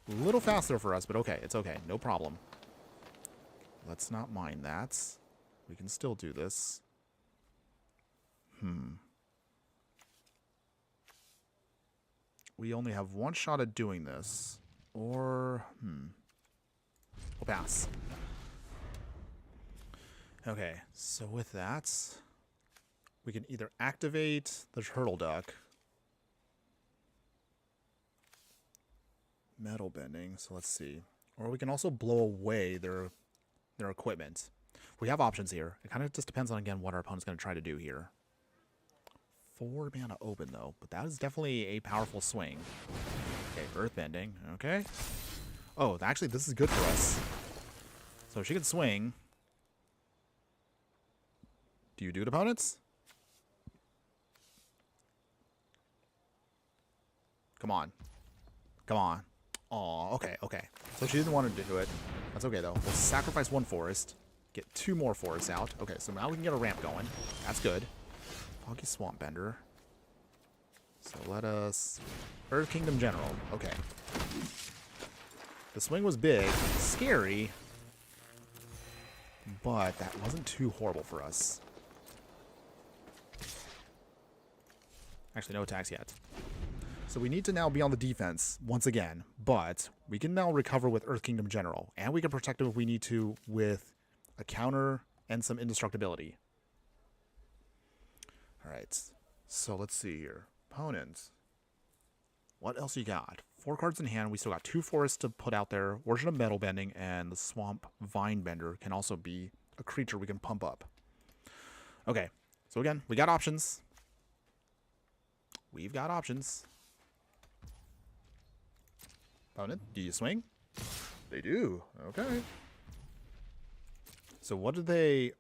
a little faster for us, but okay. It's okay. No problem. Let's not mind that. We can still do this. We only have 1 shot at doing this. Or, we'll pass. Okay, so with that, we can either activate the turtle duck. Metal bending, so let's see. Or we can also blow away their equipment. We have options here. It kind of just depends on, again, what our opponent's going to try to do here. 4 mana open, though, but that is definitely a powerful swing. Okay, earthbending, okay. Oh, actually, this is good for us. So she can swing. Do you do it, opponents? Come on. Come on. Aw, okay, okay. So she didn't want to do it. That's okay, though. We'll sacrifice one forest. Get 2 more forests out. Okay, so now we can get a ramp going. That's good. Foggy Swamp Bender. So let us... Earth Kingdom General. Okay. The swing was big. Scary. But that wasn't too horrible for us. Actually, no attacks yet. So we need to now be on the defense once again. But we can now recover with Earth Kingdom General. And we can protect him if we need to with a counter and some indestructibility. Alright. So let's see here. Opponents. What else you got? 4 cards in hand. We still got 2 forests to put out there. Origin of Metal Bending and the Swamp Vine Bender can also be a creature we can pump up. Okay. So again, we got options. We've got options. Opponent, do you swing? They do. Okay. So what do they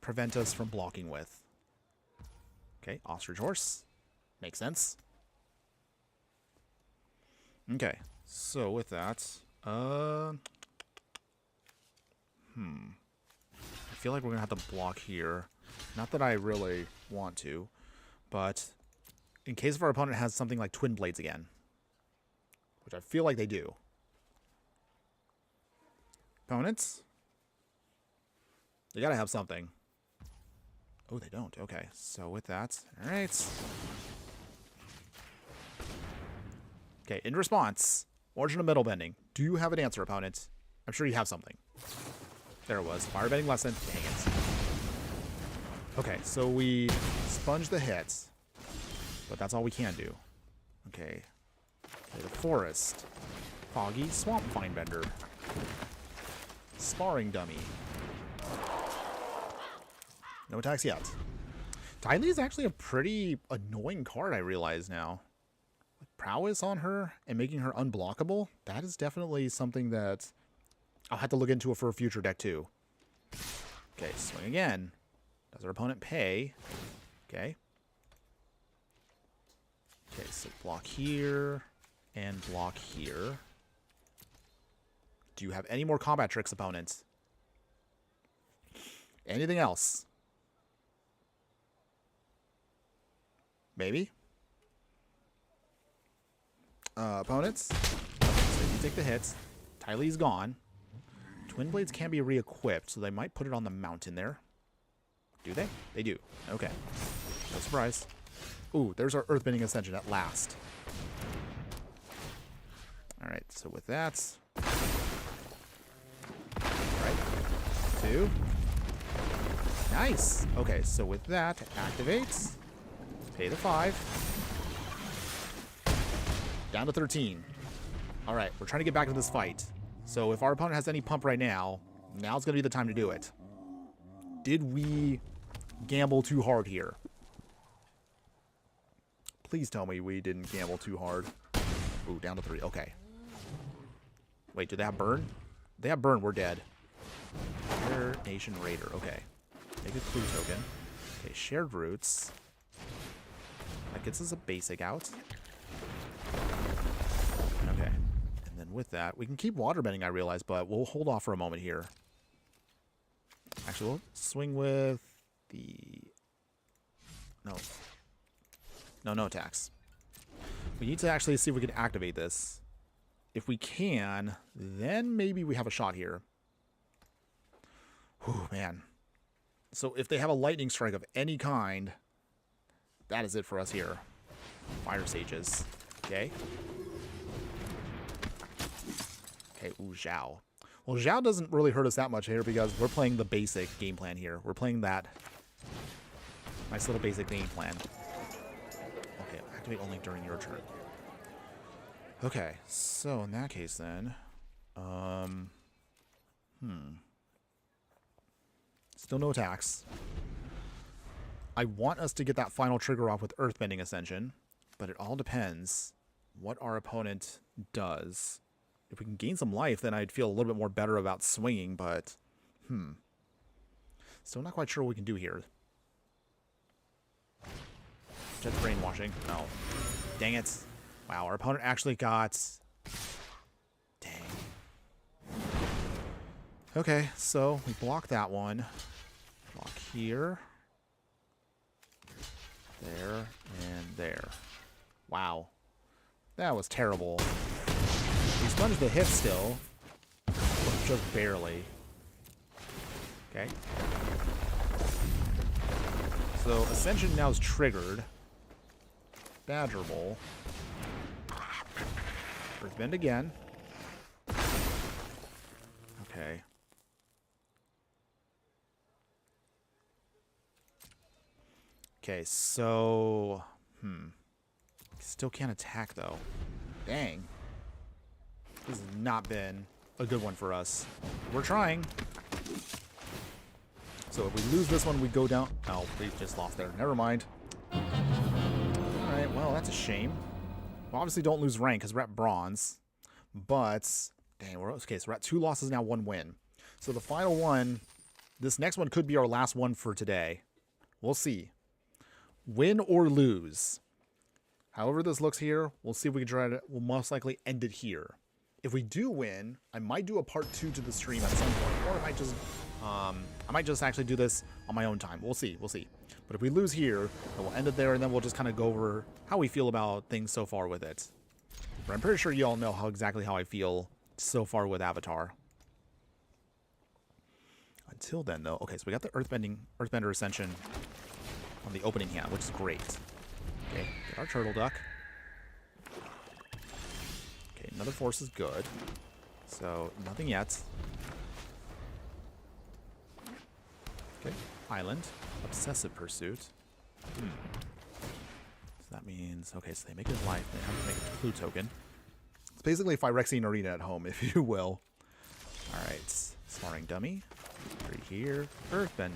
prevent us from blocking with? Okay, Ostrich Horse. Makes sense. Okay, so with that, I feel like we're gonna have to block here. Not that I really want to, but in case of our opponent has something like Twin Blades again, which I feel like they do. Opponents, they gotta have something. Oh, they don't. Okay, so with that, all right. Okay, in response, Origin of Metal Bending. Do you have an answer, opponent? I'm sure you have something. There it was. Fire Bending Lesson. Dang it. Okay, so we sponge the hits, but that's all we can do. Okay. Okay, the forest. Foggy Swamp Vine Bender. Sparring Dummy. No attacks yet. Tylee is actually a pretty annoying card, I realize now. Prowess on her and making her unblockable, that is definitely something that I'll have to look into for a future deck too. Okay, swing again. Does our opponent pay? Okay. Okay, so block here and block here. Do you have any more combat tricks, opponents? Anything else? Maybe? Opponents. So you take the hits. Tylee's gone. Twin Blades can be re-equipped, so they might put it on the mountain there. Do they? They do. Okay. No surprise. Ooh, there's our Earthbending Ascension at last. Alright, so with that... Right. 2. Nice! Okay, so with that, activates. Pay the 5. Down to 13. Alright, we're trying to get back into this fight. So if our opponent has any pump right now, now's going to be the time to do it. Did we gamble too hard here? Please tell me we didn't gamble too hard. Ooh, down to 3. Okay. Wait, do they have burn? They have burn, we're dead. Air Nation Raider. Okay. Make a clue token. Okay, Shared Roots. That gets us a basic out. Okay. And then with that, we can keep waterbending, I realize, but we'll hold off for a moment here. Actually, we'll swing with the... No attacks. We need to actually see if we can activate this. If we can, then maybe we have a shot here. Whew, man. So if they have a lightning strike of any kind, that is it for us here. Fire Sages. Okay. Okay, ooh, Zhao. Well, Zhao doesn't really hurt us that much here because we're playing the basic game plan here. We're playing that nice little basic game plan. Okay, activate only during your turn. Okay, so in that case then, still no attacks. I want us to get that final trigger off with Earthbending Ascension, but it all depends what our opponent does. If we can gain some life, then I'd feel a little bit more better about swinging, but, still not quite sure what we can do here. Jet's brainwashing. No. Dang it. Wow, our opponent actually got... Dang. Okay, so we block that one. Block here. There and there. Wow. That was terrible. We sponged the hit still. But just barely. Okay. So Ascension now is triggered. Badger Bowl. Earthbend again. Okay. Okay, so... Still can't attack, though. Dang. This has not been a good one for us. We're trying. So if we lose this one, we go down... Oh, we just lost there. Never mind. Alright, well, that's a shame. We obviously don't lose rank because we're at bronze. But... Dang, okay, so we're at 2 losses now, 1 win. So the final one... This next one could be our last one for today. We'll see. Win or lose. However this looks here, we'll see if we can try to... We'll most likely end it here. If we do win, I might do a part 2 to the stream at some point. Or I might just actually do this on my own time. We'll see. We'll see. But if we lose here, then we'll end it there, and then we'll just kind of go over how we feel about things so far with it. But I'm pretty sure you all know exactly how I feel so far with Avatar. Until then, though... Okay, so we got the Earthbender Ascension on the opening hand, which is great. Okay, get our Turtle Duck. Okay, another force is good. So, nothing yet. Okay, Island. Obsessive Pursuit. So that means... Okay, so they make his life. They have to make a clue token. It's basically Phyrexian Arena at home, if you will. Alright, Sparring Dummy. Right here. Earthbending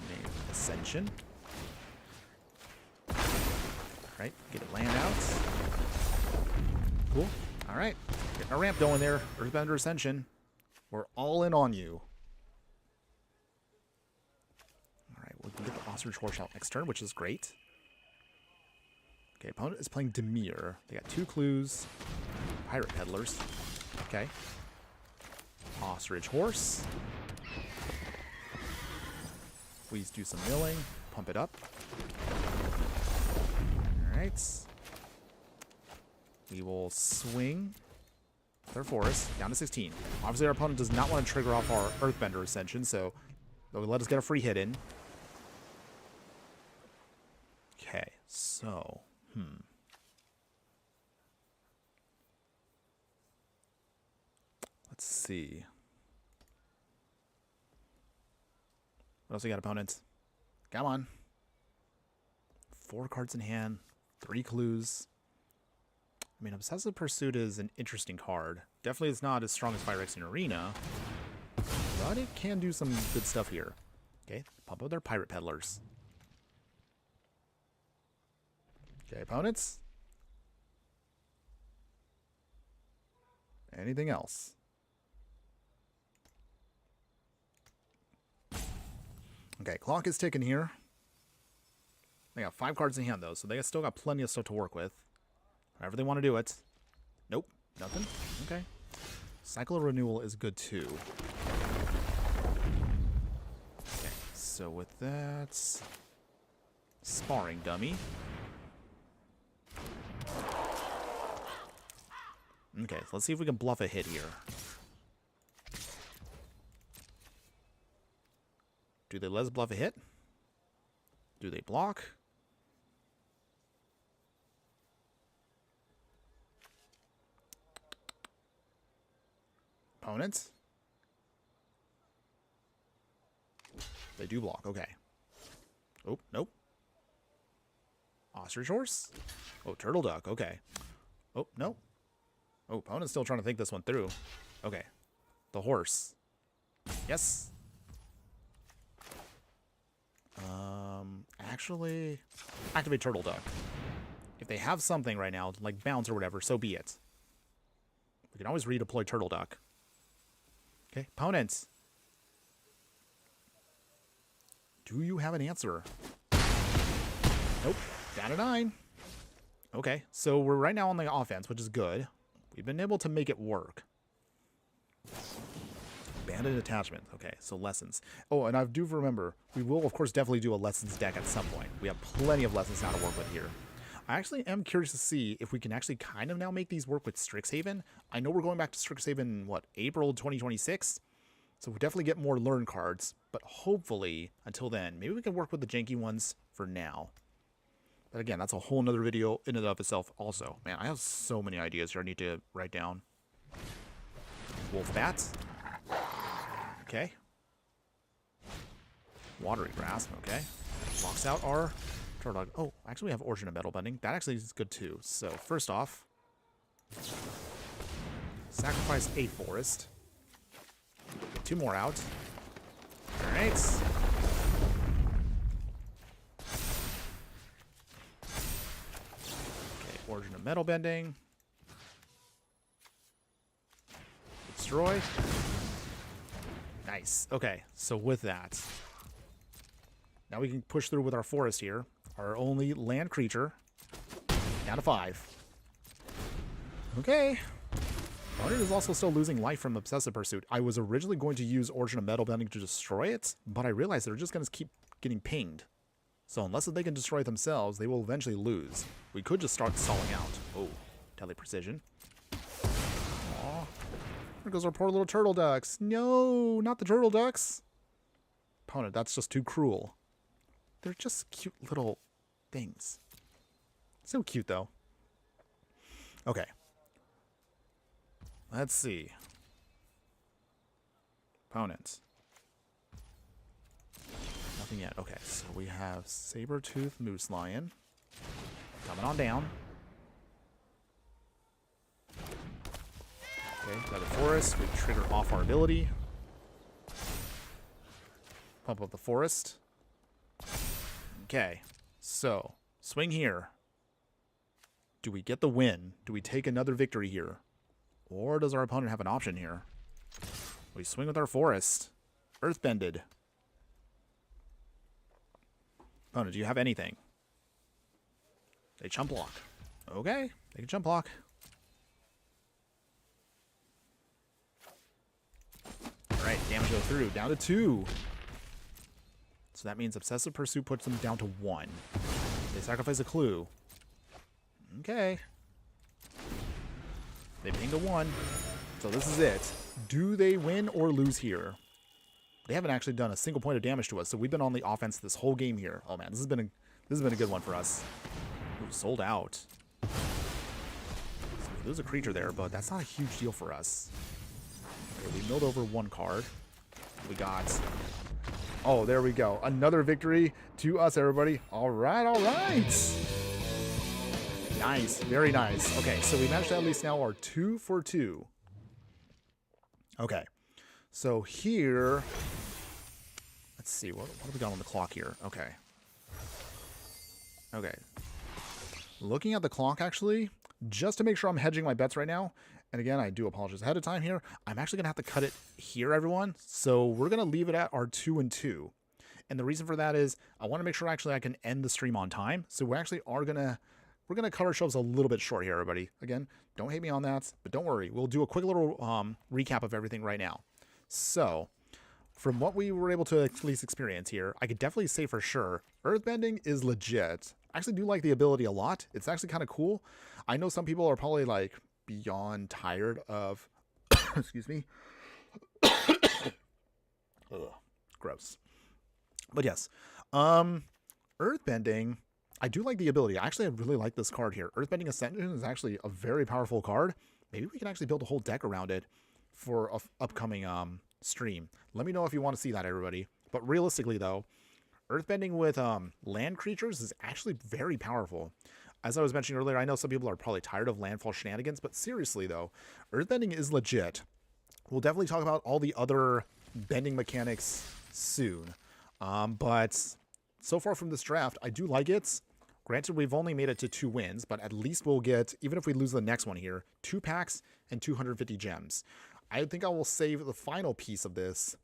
Ascension. Right, get it land out. Cool. Alright. Getting our ramp going there. Earthbender Ascension. We're all in on you. Alright, we can get the Ostrich Horse out next turn, which is great. Okay, opponent is playing Demir. They got 2 clues. Pirate Peddlers. Okay. Ostrich Horse. Please do some milling. Pump it up. Alright. We will swing their forest down to 16. Obviously, our opponent does not want to trigger off our Earthbender Ascension, so they'll let us get a free hit in. Okay, so... Let's see. What else we got, opponents? Come on. 4 cards in hand. 3 clues. I mean, Obsessive Pursuit is an interesting card. Definitely it's not as strong as Phyrexian Arena. But it can do some good stuff here. Okay, pump out their Pirate Peddlers. Okay, opponents. Anything else? Okay, clock is ticking here. They got 5 cards in hand, though, so they still got plenty of stuff to work with. However they want to do it. Nope, nothing. Okay. Cycle of Renewal is good, too. Okay, so with that... Sparring Dummy. Okay, so let's see if we can bluff a hit here. Do they let us bluff a hit? Do they block? Opponents? They do block, okay. Oh, nope. Ostrich Horse? Oh, Turtle Duck, okay. Oh, no. Oh, opponent's still trying to think this one through. Okay. The horse. Yes. Actually, activate Turtle Duck. If they have something right now, like bounce or whatever, so be it. We can always redeploy Turtle Duck. Okay, opponents. Do you have an answer? Nope. Down to 9. Okay, so we're right now on the offense, which is good. We've been able to make it work. Banded attachment. Okay, so lessons. Oh, and I do remember, we will, of course, definitely do a lessons deck at some point. We have plenty of lessons now to work with here. I actually am curious to see if we can actually kind of now make these work with Strixhaven. I know we're going back to Strixhaven, what, April 2026? So we'll definitely get more learn cards, but hopefully, until then, maybe we can work with the janky ones for now. But again, that's a whole nother video in and of itself also. Man, I have so many ideas here I need to write down. Wolf bats. Okay. Watery grasp. Okay. Locks out our turtle dog. Oh, actually we have Origin of Metal Bending. That actually is good too. So first off, sacrifice a forest. Get 2 more out. All right. Okay, Origin of Metal Bending. Destroy. Nice. Okay, so with that, now we can push through with our forest here. Our only land creature. Down to 5. Okay. Opponent is also still losing life from Obsessive Pursuit. I was originally going to use Origin of Metal Bending to destroy it, but I realized they're just going to keep getting pinged. So unless they can destroy it themselves, they will eventually lose. We could just start stalling out. Oh, tele precision. Aw. There goes our poor little turtle ducks. No, not the turtle ducks. Opponent, that's just too cruel. They're just cute little things. So cute, though. Okay. Let's see. Opponent. Nothing yet. Okay, so we have Saber-Tooth Moose Lion. Coming on down. Okay, another forest. We trigger off our ability. Pump up the forest. Okay, so swing here. Do we get the win? Do we take another victory here? Or does our opponent have an option here? We swing with our forest. Earthbended. Opponent, do you have anything? They chump block. Okay, they can chump block. Alright, damage go through. Down to 2. So that means Obsessive Pursuit puts them down to 1. They sacrifice a clue. Okay. They ping to 1. So this is it. Do they win or lose here? They haven't actually done a single point of damage to us, so we've been on the offense this whole game here. Oh man, this has been a good one for us. Ooh, sold out. So we lose a creature there, but that's not a huge deal for us. Okay, we milled over 1 card. We got... Oh, there we go. Another victory to us, everybody. All right, all right. Nice, very nice. Okay, so we managed to at least now are 2 for 2. Okay, so here, let's see, what have we got on the clock here? Okay. Okay. Looking at the clock, actually, just to make sure I'm hedging my bets right now, and again, I do apologize ahead of time here, I'm actually going to have to cut it here, everyone. So we're going to leave it at our 2 and 2. And the reason for that is I want to make sure actually I can end the stream on time. So we actually are going to... We're going to cut ourselves a little bit short here, everybody. Again, don't hate me on that, but don't worry. We'll do a quick little recap of everything right now. So, from what we were able to at least experience here, I could definitely say for sure, Earthbending is legit. I actually do like the ability a lot. It's actually kind of cool. I know some people are probably like beyond tired of... excuse me. Ugh, gross. But yes, Earthbending... I do like the ability. Actually, I really like this card here. Earthbending Ascension is actually a very powerful card. Maybe we can actually build a whole deck around it for an upcoming stream. Let me know if you want to see that, everybody. But realistically, though, Earthbending with land creatures is actually very powerful. As I was mentioning earlier, I know some people are probably tired of landfall shenanigans, but seriously, though, Earthbending is legit. We'll definitely talk about all the other bending mechanics soon. But so far from this draft, I do like it. Granted, we've only made it to 2 wins, but at least we'll get, even if we lose the next one here, 2 packs and 250 gems. I think I will save the final piece of this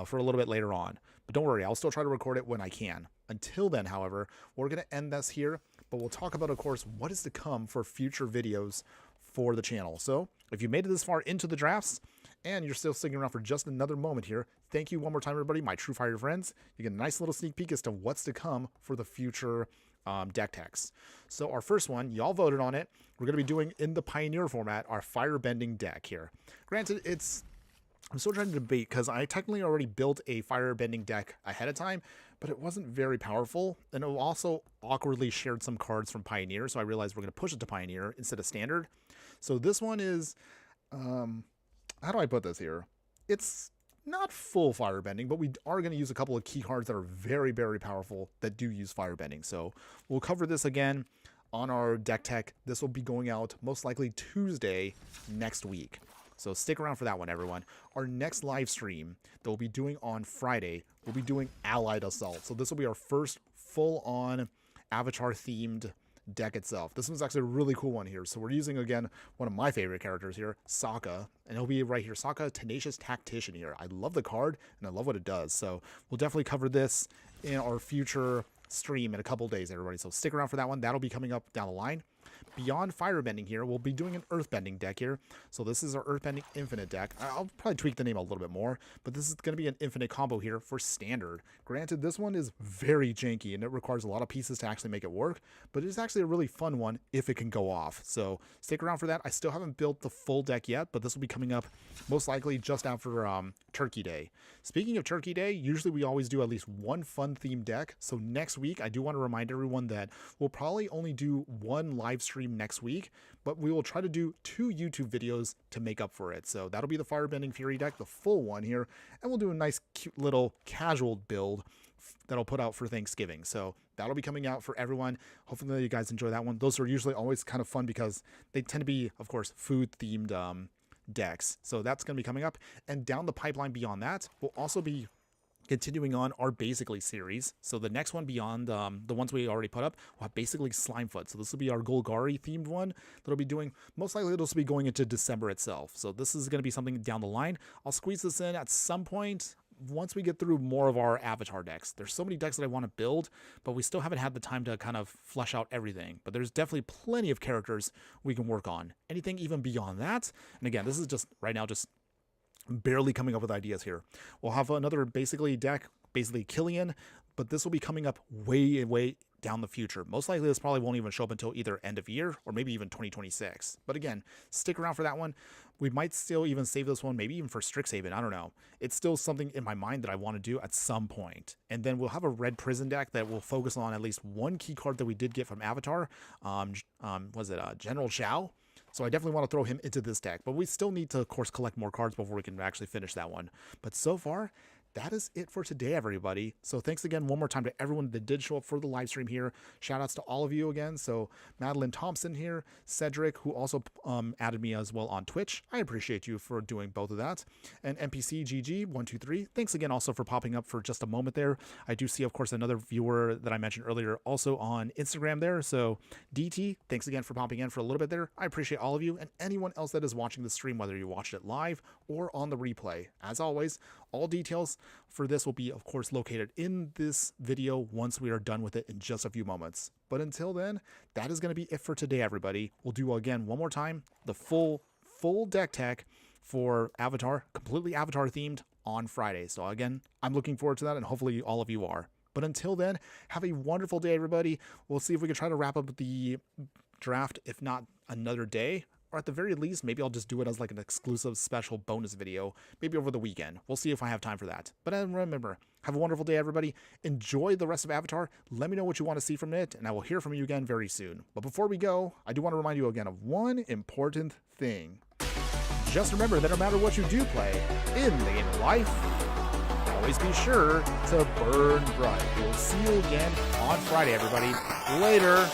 for a little bit later on. But don't worry, I'll still try to record it when I can. Until then, however, we're going to end this here, but we'll talk about, of course, what is to come for future videos for the channel. So if you made it this far into the drafts and you're still sticking around for just another moment here, thank you one more time, everybody, my true fire friends. You get a nice little sneak peek as to what's to come for the future deck techs. So our first one, y'all voted on it. We're going to be doing in the Pioneer format our firebending deck here. Granted, I'm still trying to debate because I technically already built a firebending deck ahead of time, but it wasn't very powerful, and it also awkwardly shared some cards from Pioneer, so I realized we're going to push it to Pioneer instead of Standard. So this one is, how do I put this here? It's not full firebending, but we are going to use a couple of key cards that are very, very powerful that do use firebending. So we'll cover this again on our deck tech. This will be going out most likely Tuesday next week. So stick around for that one, everyone. Our next live stream that we'll be doing on Friday, we'll be doing Allied Assault. So this will be our first full-on Avatar-themed deck itself. This one's actually a really cool one here. So we're using, again, one of my favorite characters here, Sokka. And he'll be right here, Sokka, Tenacious Tactician here. I love the card, and I love what it does. So we'll definitely cover this in our future stream in a couple days, everybody. So stick around for that one. That'll be coming up down the line. Beyond firebending here, we'll be doing an earthbending deck here. So this is our earthbending infinite deck. I'll probably tweak the name a little bit more, but this is going to be an infinite combo here for standard. Granted, this one is very janky and it requires a lot of pieces to actually make it work, but it is actually a really fun one if it can go off. So stick around for that. I still haven't built the full deck yet, but this will be coming up most likely just after Turkey Day. Speaking of Turkey Day, usually we always do at least one fun themed deck. So next week, I do want to remind everyone that we'll probably only do one live stream next week, but we will try to do 2 YouTube videos to make up for it. So that'll be the Firebending Fury deck, the full one here, and we'll do a nice cute little casual build that I'll put out for Thanksgiving. So that'll be coming out for everyone. Hopefully you guys enjoy that one. Those are usually always kind of fun because they tend to be, of course, food themed decks. So that's going to be coming up, and down the pipeline beyond that, we'll also be continuing on our Basically series. So the next one beyond the ones we already put up, we'll have Basically Slimefoot. So this will be our Golgari themed one that'll be doing, most likely it'll be going into December itself. So this is going to be something down the line. I'll squeeze this in at some point once we get through more of our Avatar decks. There's so many decks that I want to build, but we still haven't had the time to kind of flesh out everything. But there's definitely plenty of characters we can work on. Anything even beyond that. And again, this is just right now just barely coming up with ideas here. We'll have another Basically deck, basically Killian, but this will be coming up way down the future. Most likely this probably won't even show up until either end of year or maybe even 2026. But again, stick around for that one. We might still even save this one, maybe even for Strixhaven. I don't know. It's still something in my mind that I want to do at some point. And then we'll have a red prison deck that will focus on at least one key card that we did get from Avatar. Was it General Shao? So I definitely want to throw him into this deck, but we still need to, of course, collect more cards before we can actually finish that one. But so far, that is it for today, everybody. So thanks again one more time to everyone that did show up for the live stream here. Shout outs to all of you again. So Madeline Thompson here, Cedric, who also added me as well on Twitch. I appreciate you for doing both of that. And NPC GG123, thanks again also for popping up for just a moment there. I do see, of course, another viewer that I mentioned earlier also on Instagram there. So DT, thanks again for popping in for a little bit there. I appreciate all of you and anyone else that is watching the stream, whether you watched it live or on the replay. As always, all details for this will be, of course, located in this video once we are done with it in just a few moments. But until then, that is going to be it for today, everybody. We'll do again one more time the full deck tech for Avatar, completely Avatar themed on Friday. So again, I'm looking forward to that, and hopefully all of you are. But until then, have a wonderful day, everybody. We'll see if we can try to wrap up the draft, if not another day. Or at the very least, maybe I'll just do it as like an exclusive special bonus video, maybe over the weekend. We'll see if I have time for that. But remember, have a wonderful day, everybody. Enjoy the rest of Avatar. Let me know what you want to see from it, and I will hear from you again very soon. But before we go, I do want to remind you again of one important thing. Just remember that no matter what you do play in the game of life, always be sure to burn bright. We'll see you again on Friday, everybody. Later.